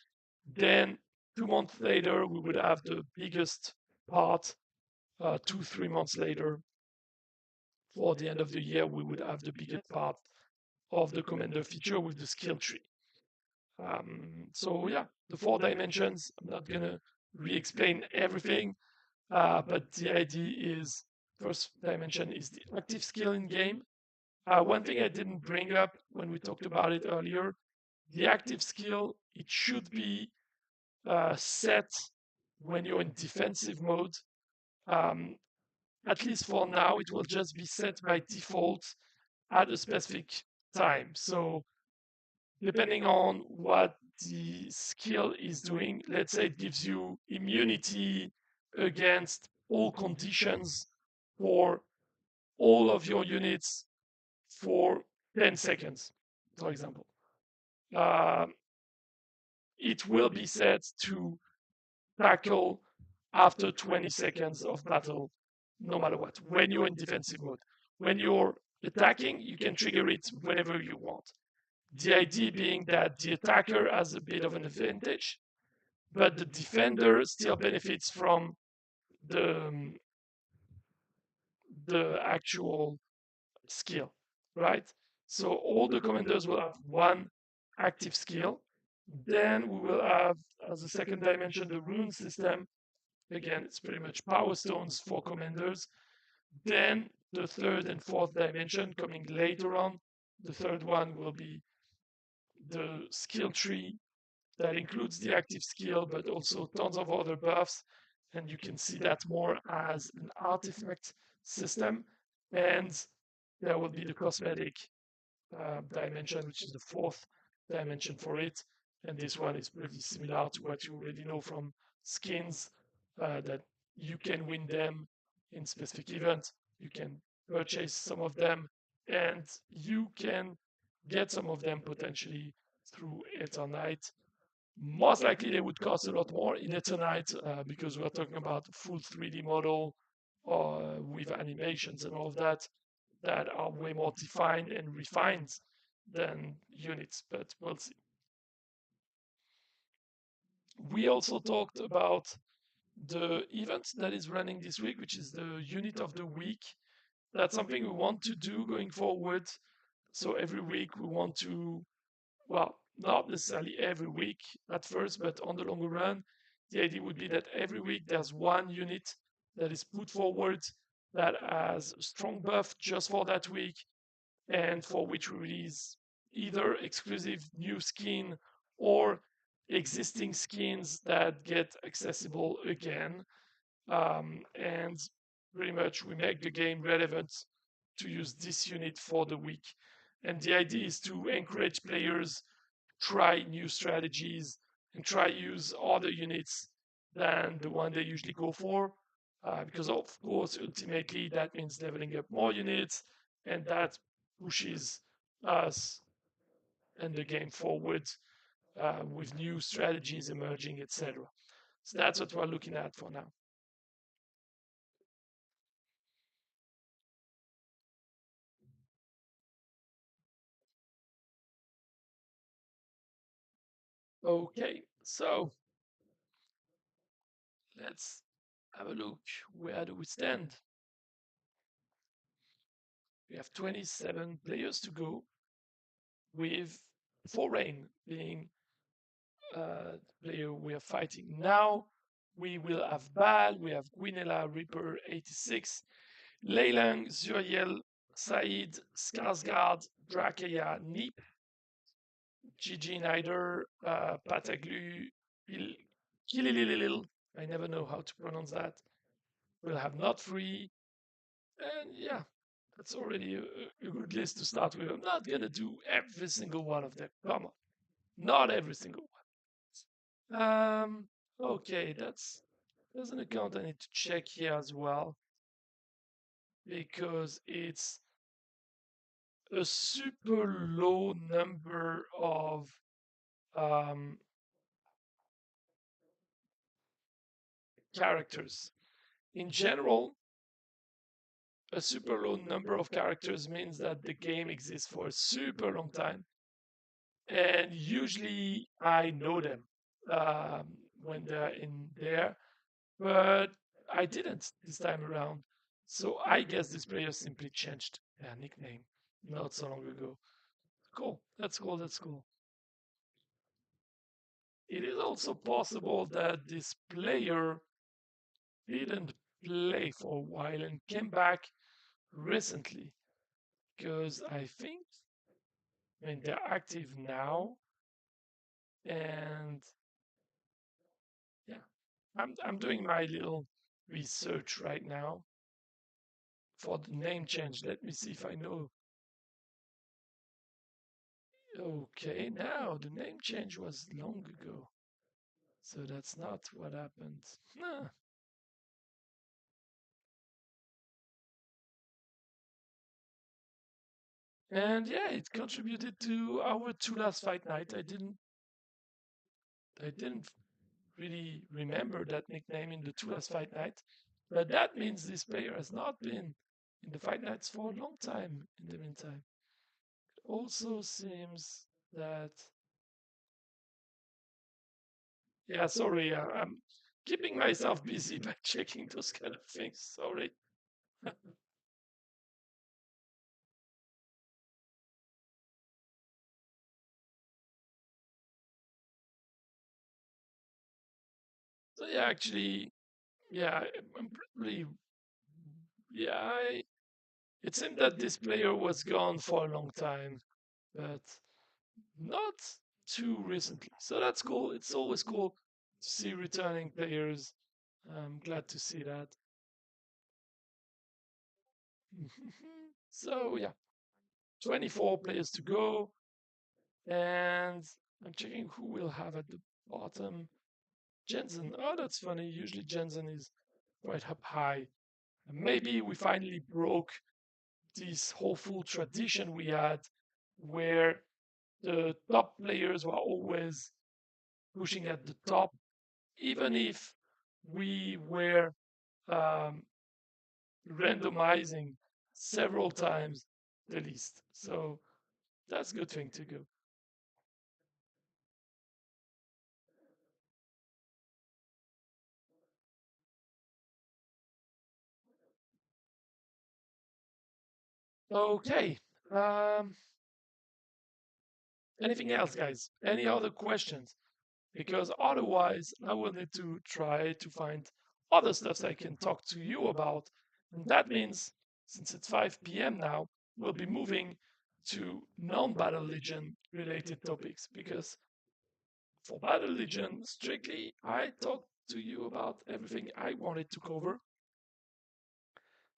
Then 2 months later, we would have the biggest part. 2-3 months later, for the end of the year, we would have the biggest part of the commander feature with the skill tree. So yeah, the 4 dimensions, I'm not gonna re-explain everything, but the idea is, first dimension is the active skill in game. One thing I didn't bring up when we talked about it earlier, the active skill, it should be set when you're in defensive mode. At least for now, it will just be set by default at a specific time. So depending on what the skill is doing, let's say it gives you immunity against all conditions for all of your units for 10 seconds, for example. It will be set to tackle after 20 seconds of battle, no matter what, when you're in defensive mode. When you're attacking, you can trigger it whenever you want. The idea being that the attacker has a bit of an advantage, but the defender still benefits from the, the actual skill, right? So all the commanders will have one active skill. Then we will have, as a second dimension, the rune system. Again, it's pretty much power stones for commanders. Then the third and fourth dimension coming later on. The third one will be the skill tree that includes the active skill, but also tons of other buffs. And you can see that more as an artifact system. And there will be the cosmetic dimension, which is the fourth dimension for it. And this one is pretty similar to what you already know from skins, that you can win them in specific events. You can purchase some of them, and you can get some of them potentially through Eternite. Most likely they would cost a lot more in Eternite because we're talking about full 3D model with animations and all of that are way more defined and refined than units, but we'll see. We also talked about the event that is running this week, which is the unit of the week. That's something we want to do going forward. So every week we want to, well, not necessarily every week at first, but on the longer run, the idea would be that every week there's one unit that is put forward that has a strong buff just for that week, and for which we release either exclusive new skin or existing skins that get accessible again. And pretty much we make the game relevant to use this unit for the week. And the idea is to encourage players try new strategies and try use other units than the one they usually go for. Because of course, ultimately that means leveling up more units, and that pushes us and the game forward with new strategies emerging, etc. So that's what we're looking at for now. Okay, so let's have a look. Where do we stand? We have 27 players to go, with Foreign being the player we are fighting now. We will have Baal, we have Gwynella, Reaper 86, Leylang, Zuriel, Said, Skarsgård, Drakaya, Neep, Gigi Nider, Pataglu, Kilililil. I never know how to pronounce that. We'll have Not Free, and yeah, that's already a good list to start with. I'm not gonna do every single one of them. Come on, not every single one. Okay, there's an account I need to check here as well because it's a super low number of um, characters. In general, a super low number of characters means that the game exists for a super long time, and usually I know them when they're in there, but I didn't this time around. So I guess this player simply changed their nickname not so long ago. Cool, that's cool, that's cool. It is also possible that this player didn't play for a while and came back recently because I think, I mean, they're active now, and yeah, I'm doing my little research right now for the name change. Let me see if I know. Okay, now the name change was long ago, so that's not what happened. Nah. And yeah, it contributed to our two last fight night. I didn't really remember that nickname in the two last fight night, but that means this player has not been in the fight nights for a long time in the meantime. It also seems that, yeah, sorry, I'm keeping myself busy by checking those kind of things. Sorry. So yeah, actually, yeah, I'm probably, yeah, it seemed that this player was gone for a long time, but not too recently. So that's cool. It's always cool to see returning players. I'm glad to see that. So yeah, 24 players to go, and I'm checking who we'll have at the bottom. Jensen. Oh, that's funny. Usually Jensen is quite up high. And maybe we finally broke this hopeful tradition we had where the top players were always pushing at the top, even if we were um, randomizing several times the list. So that's a good thing to go. Okay. Um, Anything else, guys? Any other questions? Because otherwise, I will need to try to find other stuff I can talk to you about. And that means, since it's 5 p.m. now, we'll be moving to non-Battle Legion related topics, because for Battle Legion, strictly, I talked to you about everything I wanted to cover.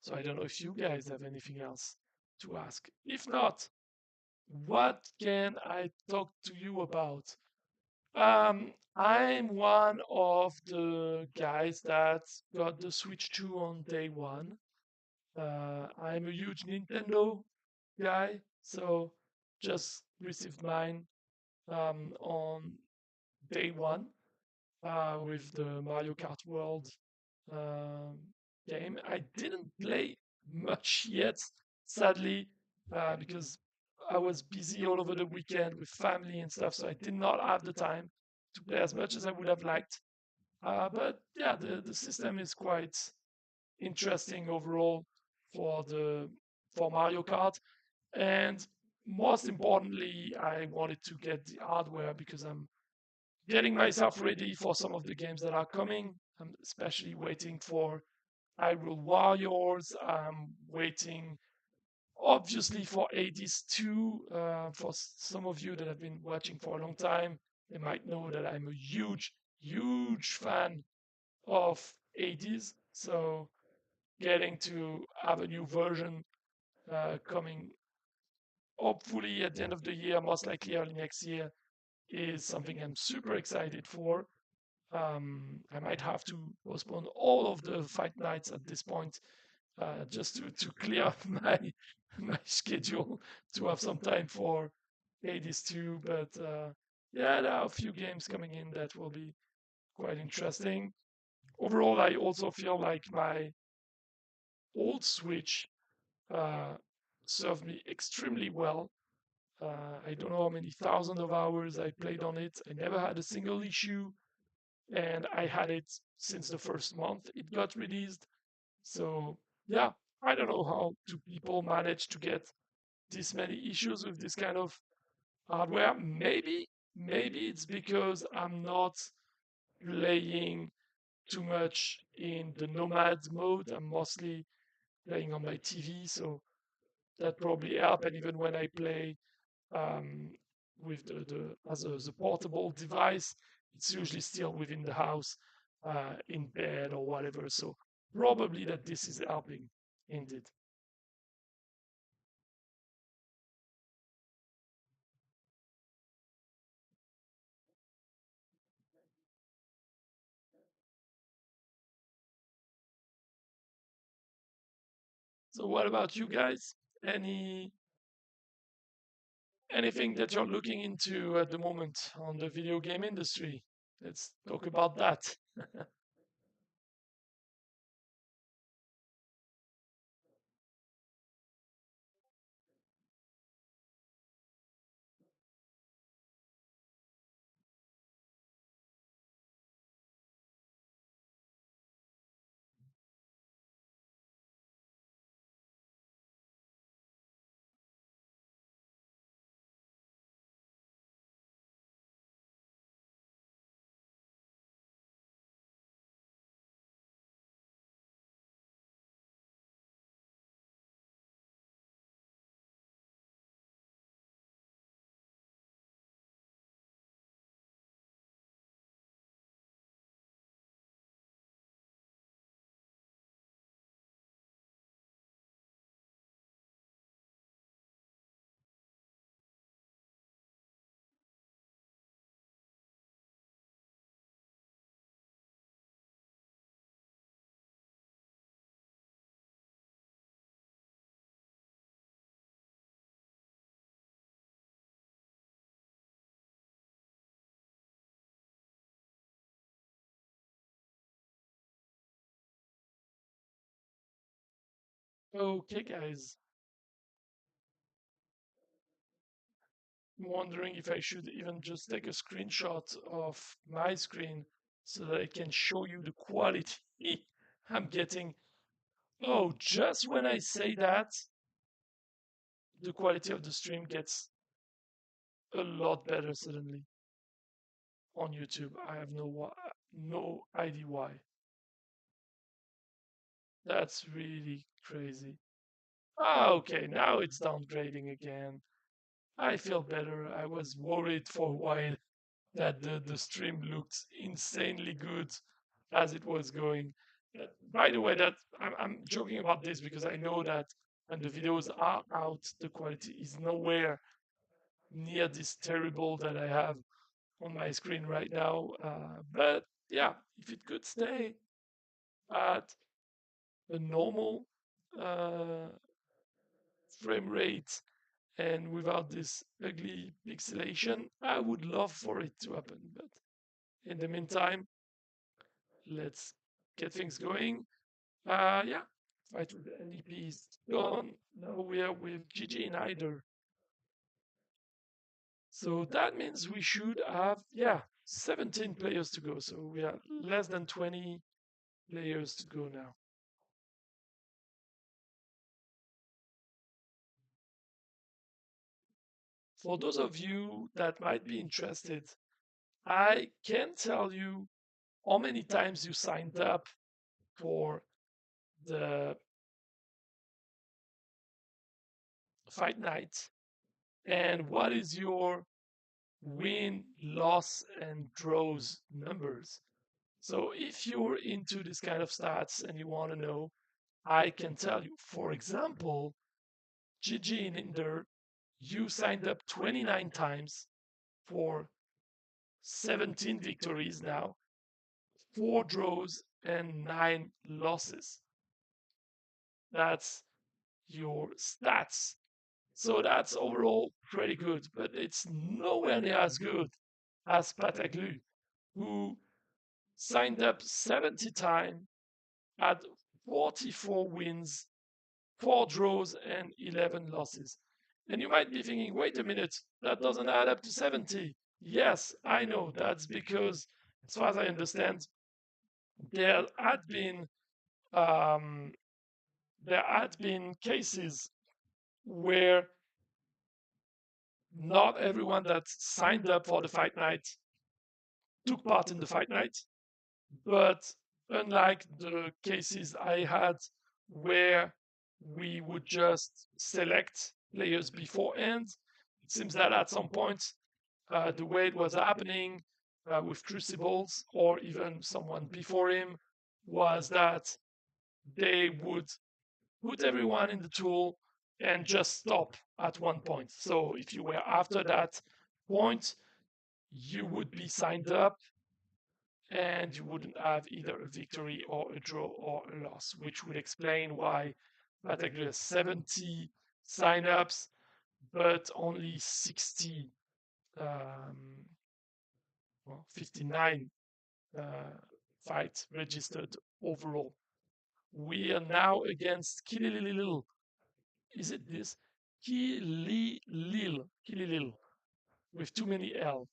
So I don't know if you guys have anything else to ask. If not, what can I talk to you about? I'm one of the guys that got the Switch 2 on day one. I'm a huge Nintendo guy, so just received mine on day one with the Mario Kart World um, game. I didn't play much yet, sadly, because I was busy all over the weekend with family and stuff, so I did not have the time to play as much as I would have liked. But yeah, the system is quite interesting overall for the for Mario Kart, and most importantly, I wanted to get the hardware because I'm getting myself ready for some of the games that are coming. I'm especially waiting for Hyrule Warriors. I'm waiting, obviously, for Hades 2. For some of you that have been watching for a long time, they might know that I'm a huge, huge fan of Hades. So getting to have a new version coming, hopefully at the end of the year, most likely early next year, is something I'm super excited for. I might have to postpone all of the fight nights at this point, just to clear up my schedule to have some time for Hades 2. But yeah, there are a few games coming in that will be quite interesting. Overall, I also feel like my old Switch uh, served me extremely well. I don't know how many thousands of hours I played on it. I never had a single issue, and I had it since the first month it got released. So yeah, I don't know how do people manage to get this many issues with this kind of hardware. Maybe it's because I'm not playing too much in the nomad mode. I'm mostly playing on my TV, so that probably help. And even when I play um, with the as a portable device, it's usually still within the house, in bed or whatever. So probably that this is helping indeed. So what about you guys? Any anything that you're looking into at the moment on the video game industry? Let's talk about that. Okay, guys. I'm wondering if I should even just take a screenshot of my screen so that I can show you the quality I'm getting. Oh, just when I say that, the quality of the stream gets a lot better suddenly on YouTube. I have no idea why. That's really crazy. Ah, okay, now it's downgrading again. I feel better. I was worried for a while that the stream looked insanely good as it was going. By the way, that I'm joking about this because I know that when the videos are out, the quality is nowhere near this terrible that I have on my screen right now. But yeah, if it could stay at a normal uh, frame rate and without this ugly pixelation, I would love for it to happen. But in the meantime, let's get things going. Yeah, fight with the NDP is gone. Now we are with GG in either. So that means we should have, yeah, 17 players to go. So we are less than 20 players to go now. For those of you that might be interested, I can tell you how many times you signed up for the fight night and what is your win, loss, and draws numbers. So if you're into this kind of stats and you want to know, I can tell you. For example, GG in Inder, you signed up 29 times for 17 victories now, 4 draws, and 9 losses. That's your stats. So that's overall pretty good, but it's nowhere near as good as Pataglu, who signed up 70 times, had 44 wins, 4 draws, and 11 losses. And you might be thinking, wait a minute, that doesn't add up to 70. Yes, I know. That's because, as far as I understand, there had been um, there had been cases where not everyone that signed up for the fight night took part in the fight night. But unlike the cases I had where we would just select players beforehand, it seems that at some point, the way it was happening with Crucibles or even someone before him was that they would put everyone in the tool and just stop at one point. So if you were after that point, you would be signed up and you wouldn't have either a victory or a draw or a loss, which would explain why Bataglia has 70 signups, but only 60, um, 59 uh, fights registered overall. We are now against Kililil. Is it this? Kililil, with too many L.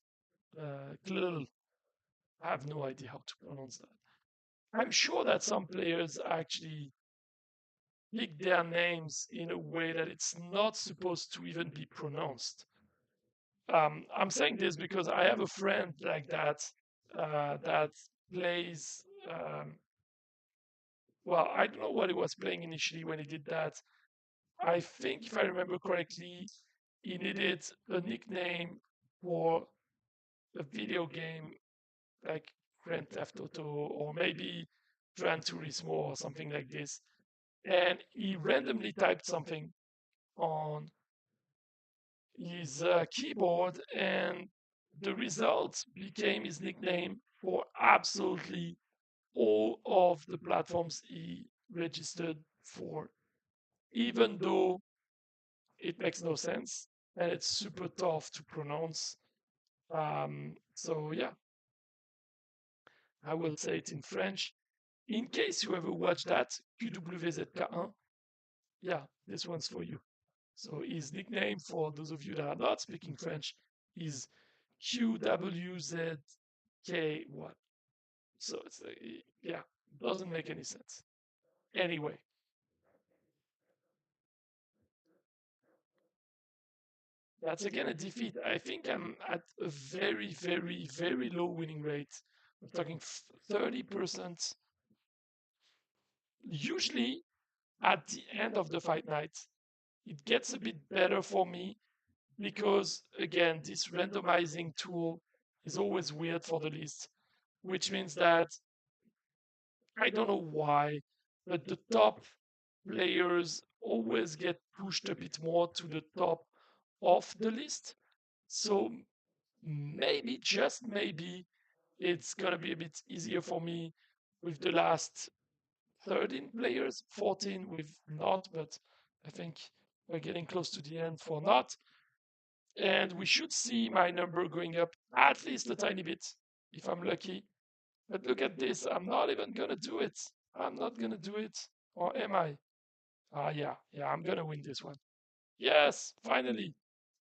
Kililil. I have no idea how to pronounce that. I'm sure that some players actually pick their names in a way that it's not supposed to even be pronounced. I'm saying this because I have a friend like that that plays. Well, I don't know what he was playing initially when he did that. I think, if I remember correctly, he needed a nickname for a video game like Grand Theft Auto or maybe Gran Turismo or something like this. And he randomly typed something on his keyboard, and the result became his nickname for absolutely all of the platforms he registered for, even though it makes no sense and it's super tough to pronounce. So, yeah, I will say it in French. In case you ever watch that, QWZK1, yeah, this one's for you. So his nickname, for those of you that are not speaking French, is QWZK1. So it's yeah, doesn't make any sense. Anyway, that's again a defeat. I think I'm at a very, very, very low winning rate. I'm talking 30%. Usually at the end of the fight night, it gets a bit better for me because, again, this randomizing tool is always weird for the list, which means that I don't know why, but the top players always get pushed a bit more to the top of the list. So maybe, just maybe, it's gonna be a bit easier for me with the last 13 players, 14 with not, but I think we're getting close to the end for not. And we should see my number going up at least a tiny bit if I'm lucky. But look at this, I'm not even gonna do it. I'm not gonna do it. Or am I? Yeah, I'm gonna win this one. Yes, finally.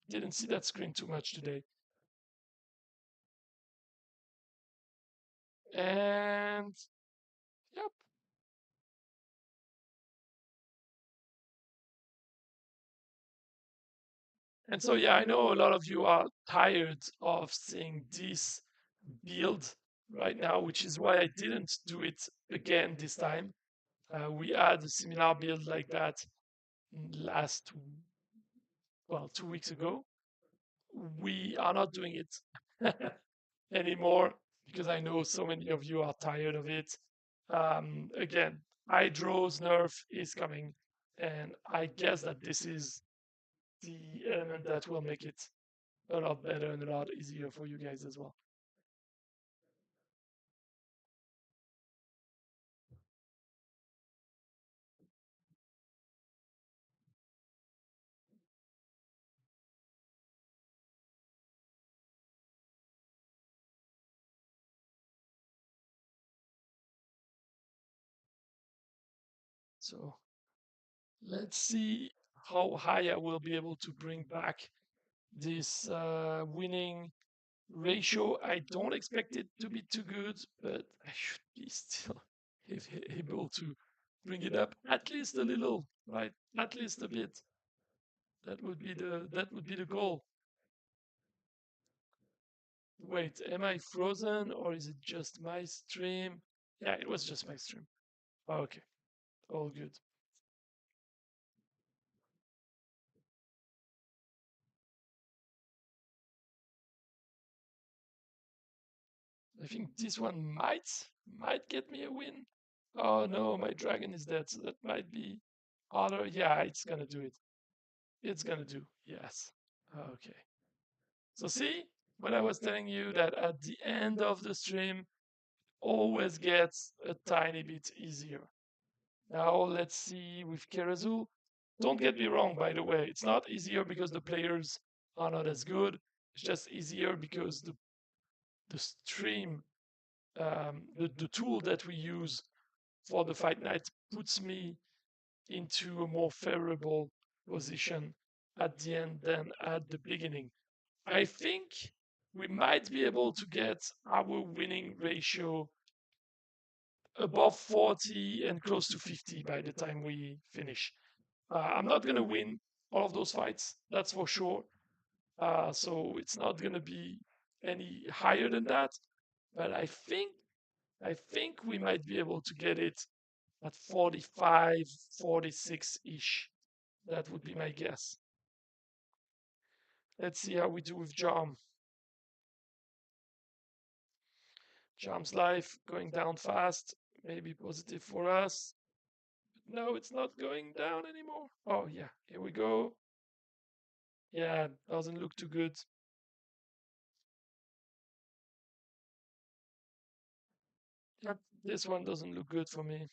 Didn't see that screen too much today. And yep. And so, yeah, I know a lot of you are tired of seeing this build right now, which is why I didn't do it again this time. We had a similar build like that last, well, 2 weeks ago. We are not doing it anymore because I know so many of you are tired of it. Again, Hydro's nerf is coming, and I guess that this is the element that will make it a lot better and a lot easier for you guys as well. So let's see how high I will be able to bring back this winning ratio. I don't expect it to be too good, but I should be still able to bring it up at least a little, right? At least a bit. That would be the goal. Wait, am I frozen or is it just my stream? Yeah, it was just my stream. Okay, all good. I think this one might get me a win. Oh no, my dragon is dead, so that might be harder. Yeah, it's gonna do it. It's gonna do. Yes. Okay. So see, when I was telling you that at the end of the stream always gets a tiny bit easier. Now let's see with Kerazu. Don't get me wrong, by the way, it's not easier because the players are not as good. It's just easier because the stream, the tool that we use for the fight night puts me into a more favorable position at the end than at the beginning. I think we might be able to get our winning ratio above 40 and close to 50 by the time we finish. I'm not going to win all of those fights, that's for sure. So it's not going to be any higher than that. But I think we might be able to get it at 45, 46 ish. That would be my guess. Let's see how we do with Jam. Jam's life going down fast, maybe positive for us. No, it's not going down anymore. Oh, yeah, here we go. Yeah, doesn't look too good. Yep, this one doesn't look good for me,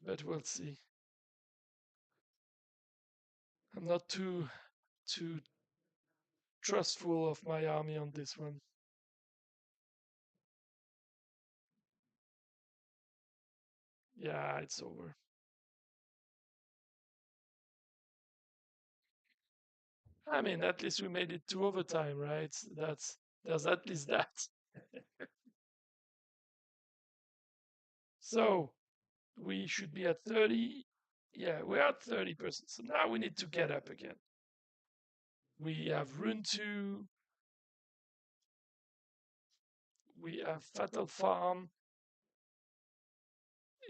but we'll see. I'm not too trustful of my army on this one. Yeah, it's over. I mean, at least we made it to overtime, right? There's at least that. So we should be at 30. Yeah, we're at 30%. So now we need to get up again. We have Rune 2. We have Fatal Farm.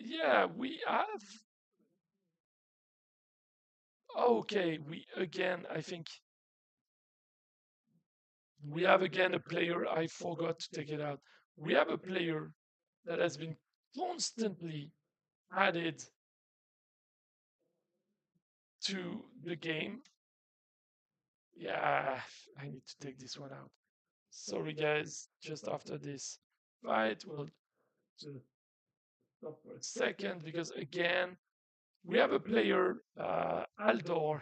Yeah, we have. Okay, I think we have again a player. I forgot to take it out. We have a player that has been constantly added to the game. Yeah, I need to take this one out. Sorry, guys. Just after this fight, we'll just stop for a second because again, we have a player, Aldor,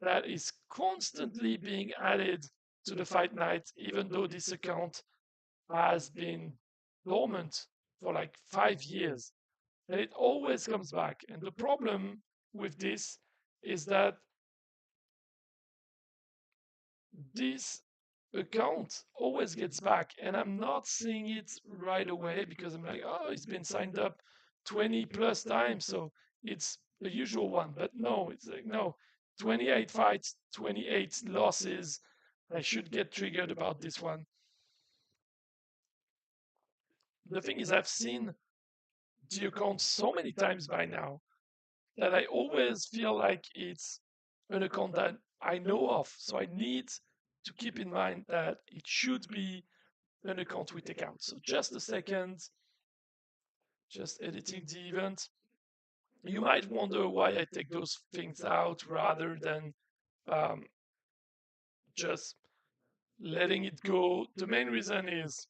that is constantly being added to the fight night, even though this account has been dormant for like 5 years. And it always comes back. And the problem with this is that this account always gets back. And I'm not seeing it right away because I'm like, oh, it's been signed up 20 plus times. So it's the usual one. But no, it's like, no, 28 fights, 28 losses. I should get triggered about this one. The thing is, I've seen the account so many times by now that I always feel like it's an account that I know of. So I need to keep in mind that it should be an account we take out. So just a second, just editing the event. You might wonder why I take those things out rather than um, just letting it go. The main reason is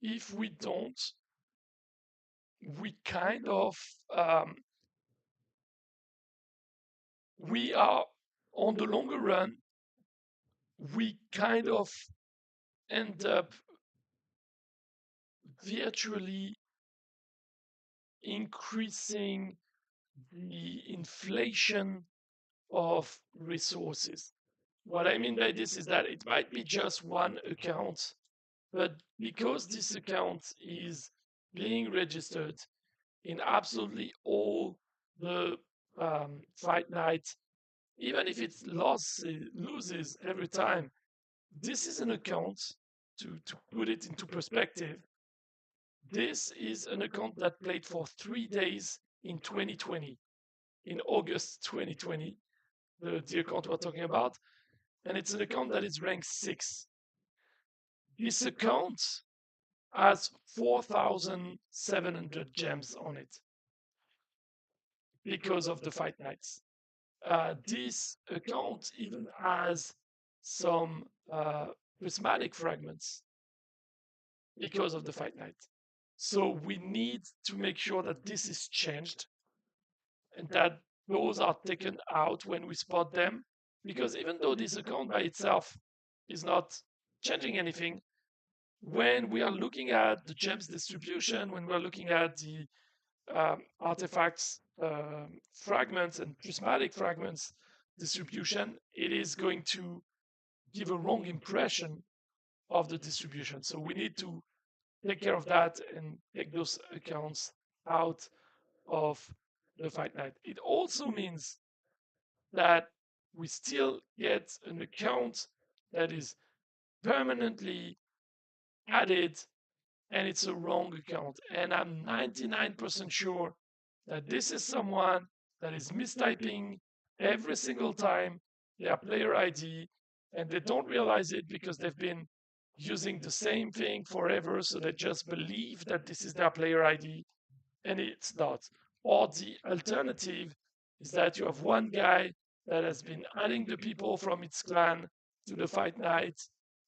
if we don't, we kind of we are on the longer run, we kind of end up virtually increasing the inflation of resources. What I mean by this is that it might be just one account, but because this account is being registered in absolutely all the fight nights, even if it loses every time, this is an account, to put it into perspective, this is an account that played for 3 days in 2020, in August 2020, the account we're talking about, and it's an account that is ranked 6. This account has 4,700 gems on it because of the fight nights. This account even has some prismatic fragments because of the fight night. So we need to make sure that this is changed and that those are taken out when we spot them. Because even though this account by itself is not changing anything, when we are looking at the gems distribution, when we're looking at the artifacts, fragments, and prismatic fragments distribution, it is going to give a wrong impression of the distribution. So we need to take care of that and take those accounts out of the fight night. It also means that we still get an account that is permanently added and it's a wrong account. And I'm 99% sure that this is someone that is mistyping every single time their player ID and they don't realize it because they've been using the same thing forever. So they just believe that this is their player ID and it's not. Or the alternative is that you have one guy that has been adding the people from its clan to the fight night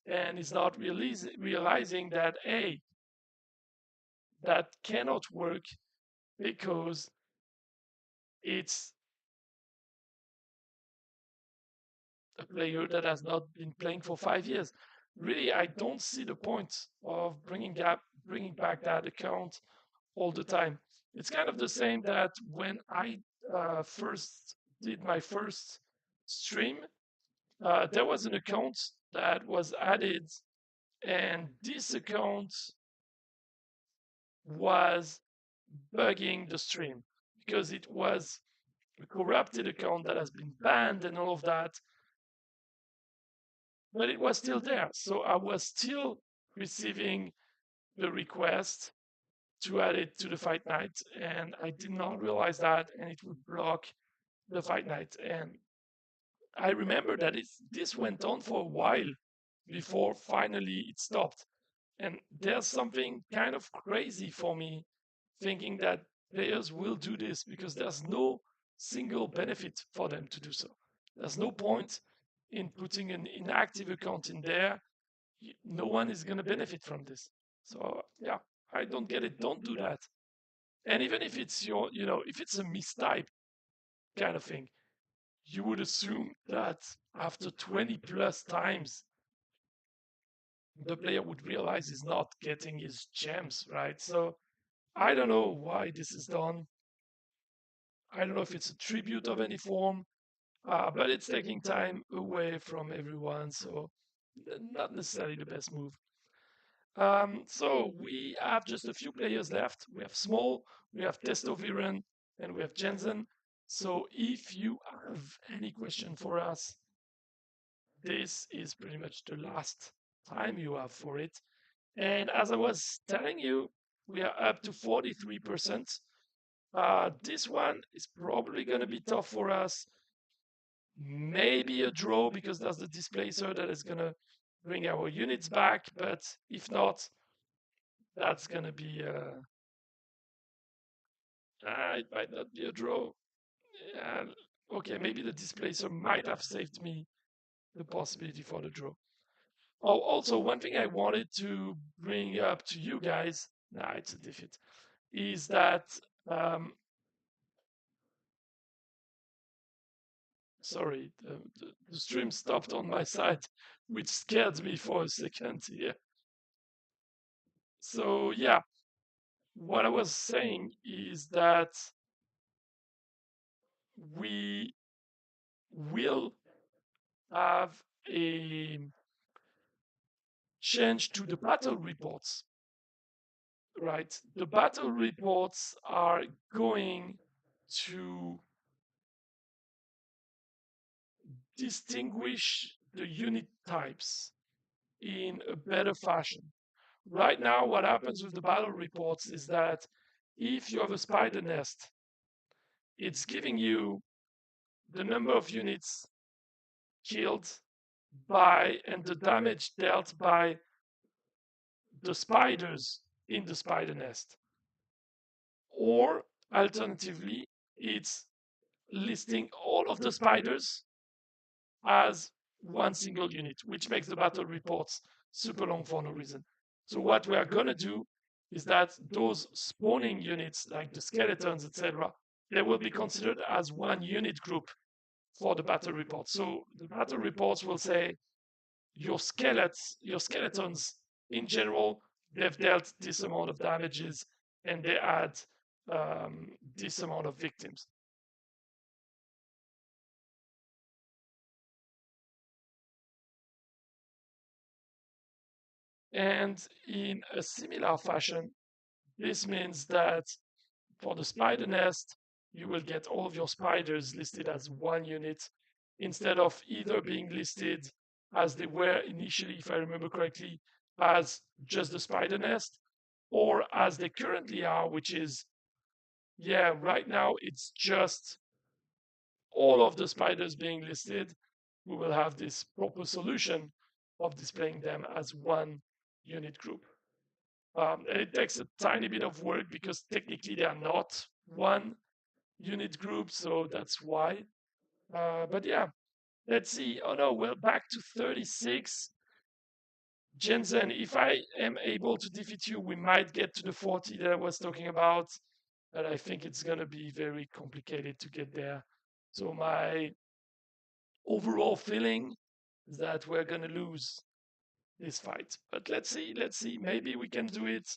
and is not realizing that, hey, that cannot work because it's a player that has not been playing for 5 years. Really, I don't see the point of bringing back that account all the time. It's kind of the same that when I first did my first stream, there was an account that was added, and this account was bugging the stream because it was a corrupted account that has been banned and all of that, but it was still there. So I was still receiving the request to add it to the fight night, and I did not realize that, and it would block the fight night. And I remember that this went on for a while before finally it stopped. And there's something kind of crazy for me thinking that players will do this because there's no single benefit for them to do so. There's no point in putting an inactive account in there. No one is going to benefit from this. So, yeah, I don't get it. Don't do that. And even if it's if it's a mistype kind of thing, you would assume that after 20 plus times, the player would realize he's not getting his gems, right? So I don't know why this is done. I don't know if it's a tribute of any form, but it's taking time away from everyone, so not necessarily the best move. So we have just a few players left. We have Small, we have Testoviren, and we have Jensen. So if you have any question for us, this is pretty much the last time you have for it. And as I was telling you, we are up to 43%. This one is probably going to be tough for us. Maybe a draw because there's the displacer that is going to bring our units back. But if not, that's going to be it might not be a draw. Yeah, okay, maybe the displacer might have saved me the possibility for the draw. Oh, also, one thing I wanted to bring up to you guys, it's a defeat, is that, sorry, the stream stopped on my side, which scared me for a second here. So, yeah, what I was saying is that we will have a change to the battle reports, right? The battle reports are going to distinguish the unit types in a better fashion. Right now, what happens with the battle reports is that if you have a spider nest, it's giving you the number of units killed by and the damage dealt by the spiders in the spider nest. Or alternatively, it's listing all of the spiders as one single unit, which makes the battle reports super long for no reason. So what we are going to do is that those spawning units, like the skeletons, etc., they will be considered as one unit group for the battle report. So the battle reports will say your skeletons in general, they've dealt this amount of damages and they add this amount of victims. And in a similar fashion, this means that for the spider nest, you will get all of your spiders listed as one unit instead of either being listed as they were initially, if I remember correctly, as just the spider nest, or as they currently are, which is, yeah, right now it's just all of the spiders being listed. We will have this proper solution of displaying them as one unit group. And it takes a tiny bit of work because technically they are not one unit group, so that's why. But yeah, let's see. Oh no, we're back to 36. Jensen, if I am able to defeat you, we might get to the 40 that I was talking about, but I think it's going to be very complicated to get there. So my overall feeling is that we're going to lose this fight. But let's see. Maybe we can do it.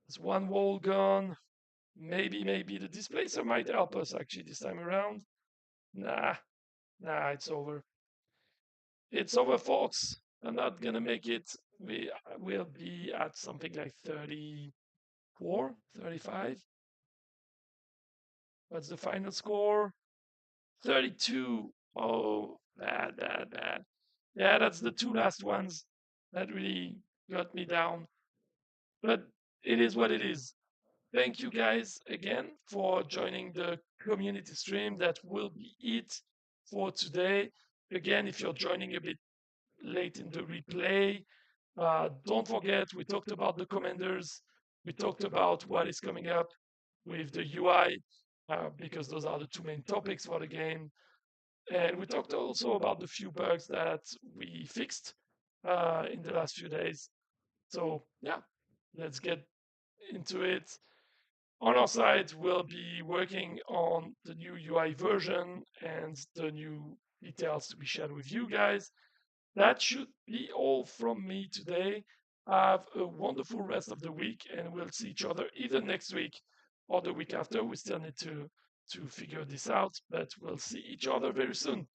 There's one wall gone. Maybe the displacer might help us actually this time around. Nah, it's over. It's over, folks. I'm not gonna make it. We will be at something like 34, 35. What's the final score? 32. Oh, bad. Yeah, that's the two last ones that really got me down. But it is what it is. thank you guys again for joining the community stream. That will be it for today. Again, if you're joining a bit late in the replay, don't forget, we talked about the commanders. We talked about what is coming up with the UI, because those are the two main topics for the game. And we talked also about the few bugs that we fixed in the last few days. So, yeah, let's get into it. On our side, we'll be working on the new UI version and the new details to be shared with you guys. That should be all from me today. Have a wonderful rest of the week, and we'll see each other either next week or the week after. We still need to figure this out, but we'll see each other very soon.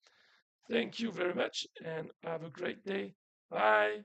Thank you very much, and have a great day. Bye.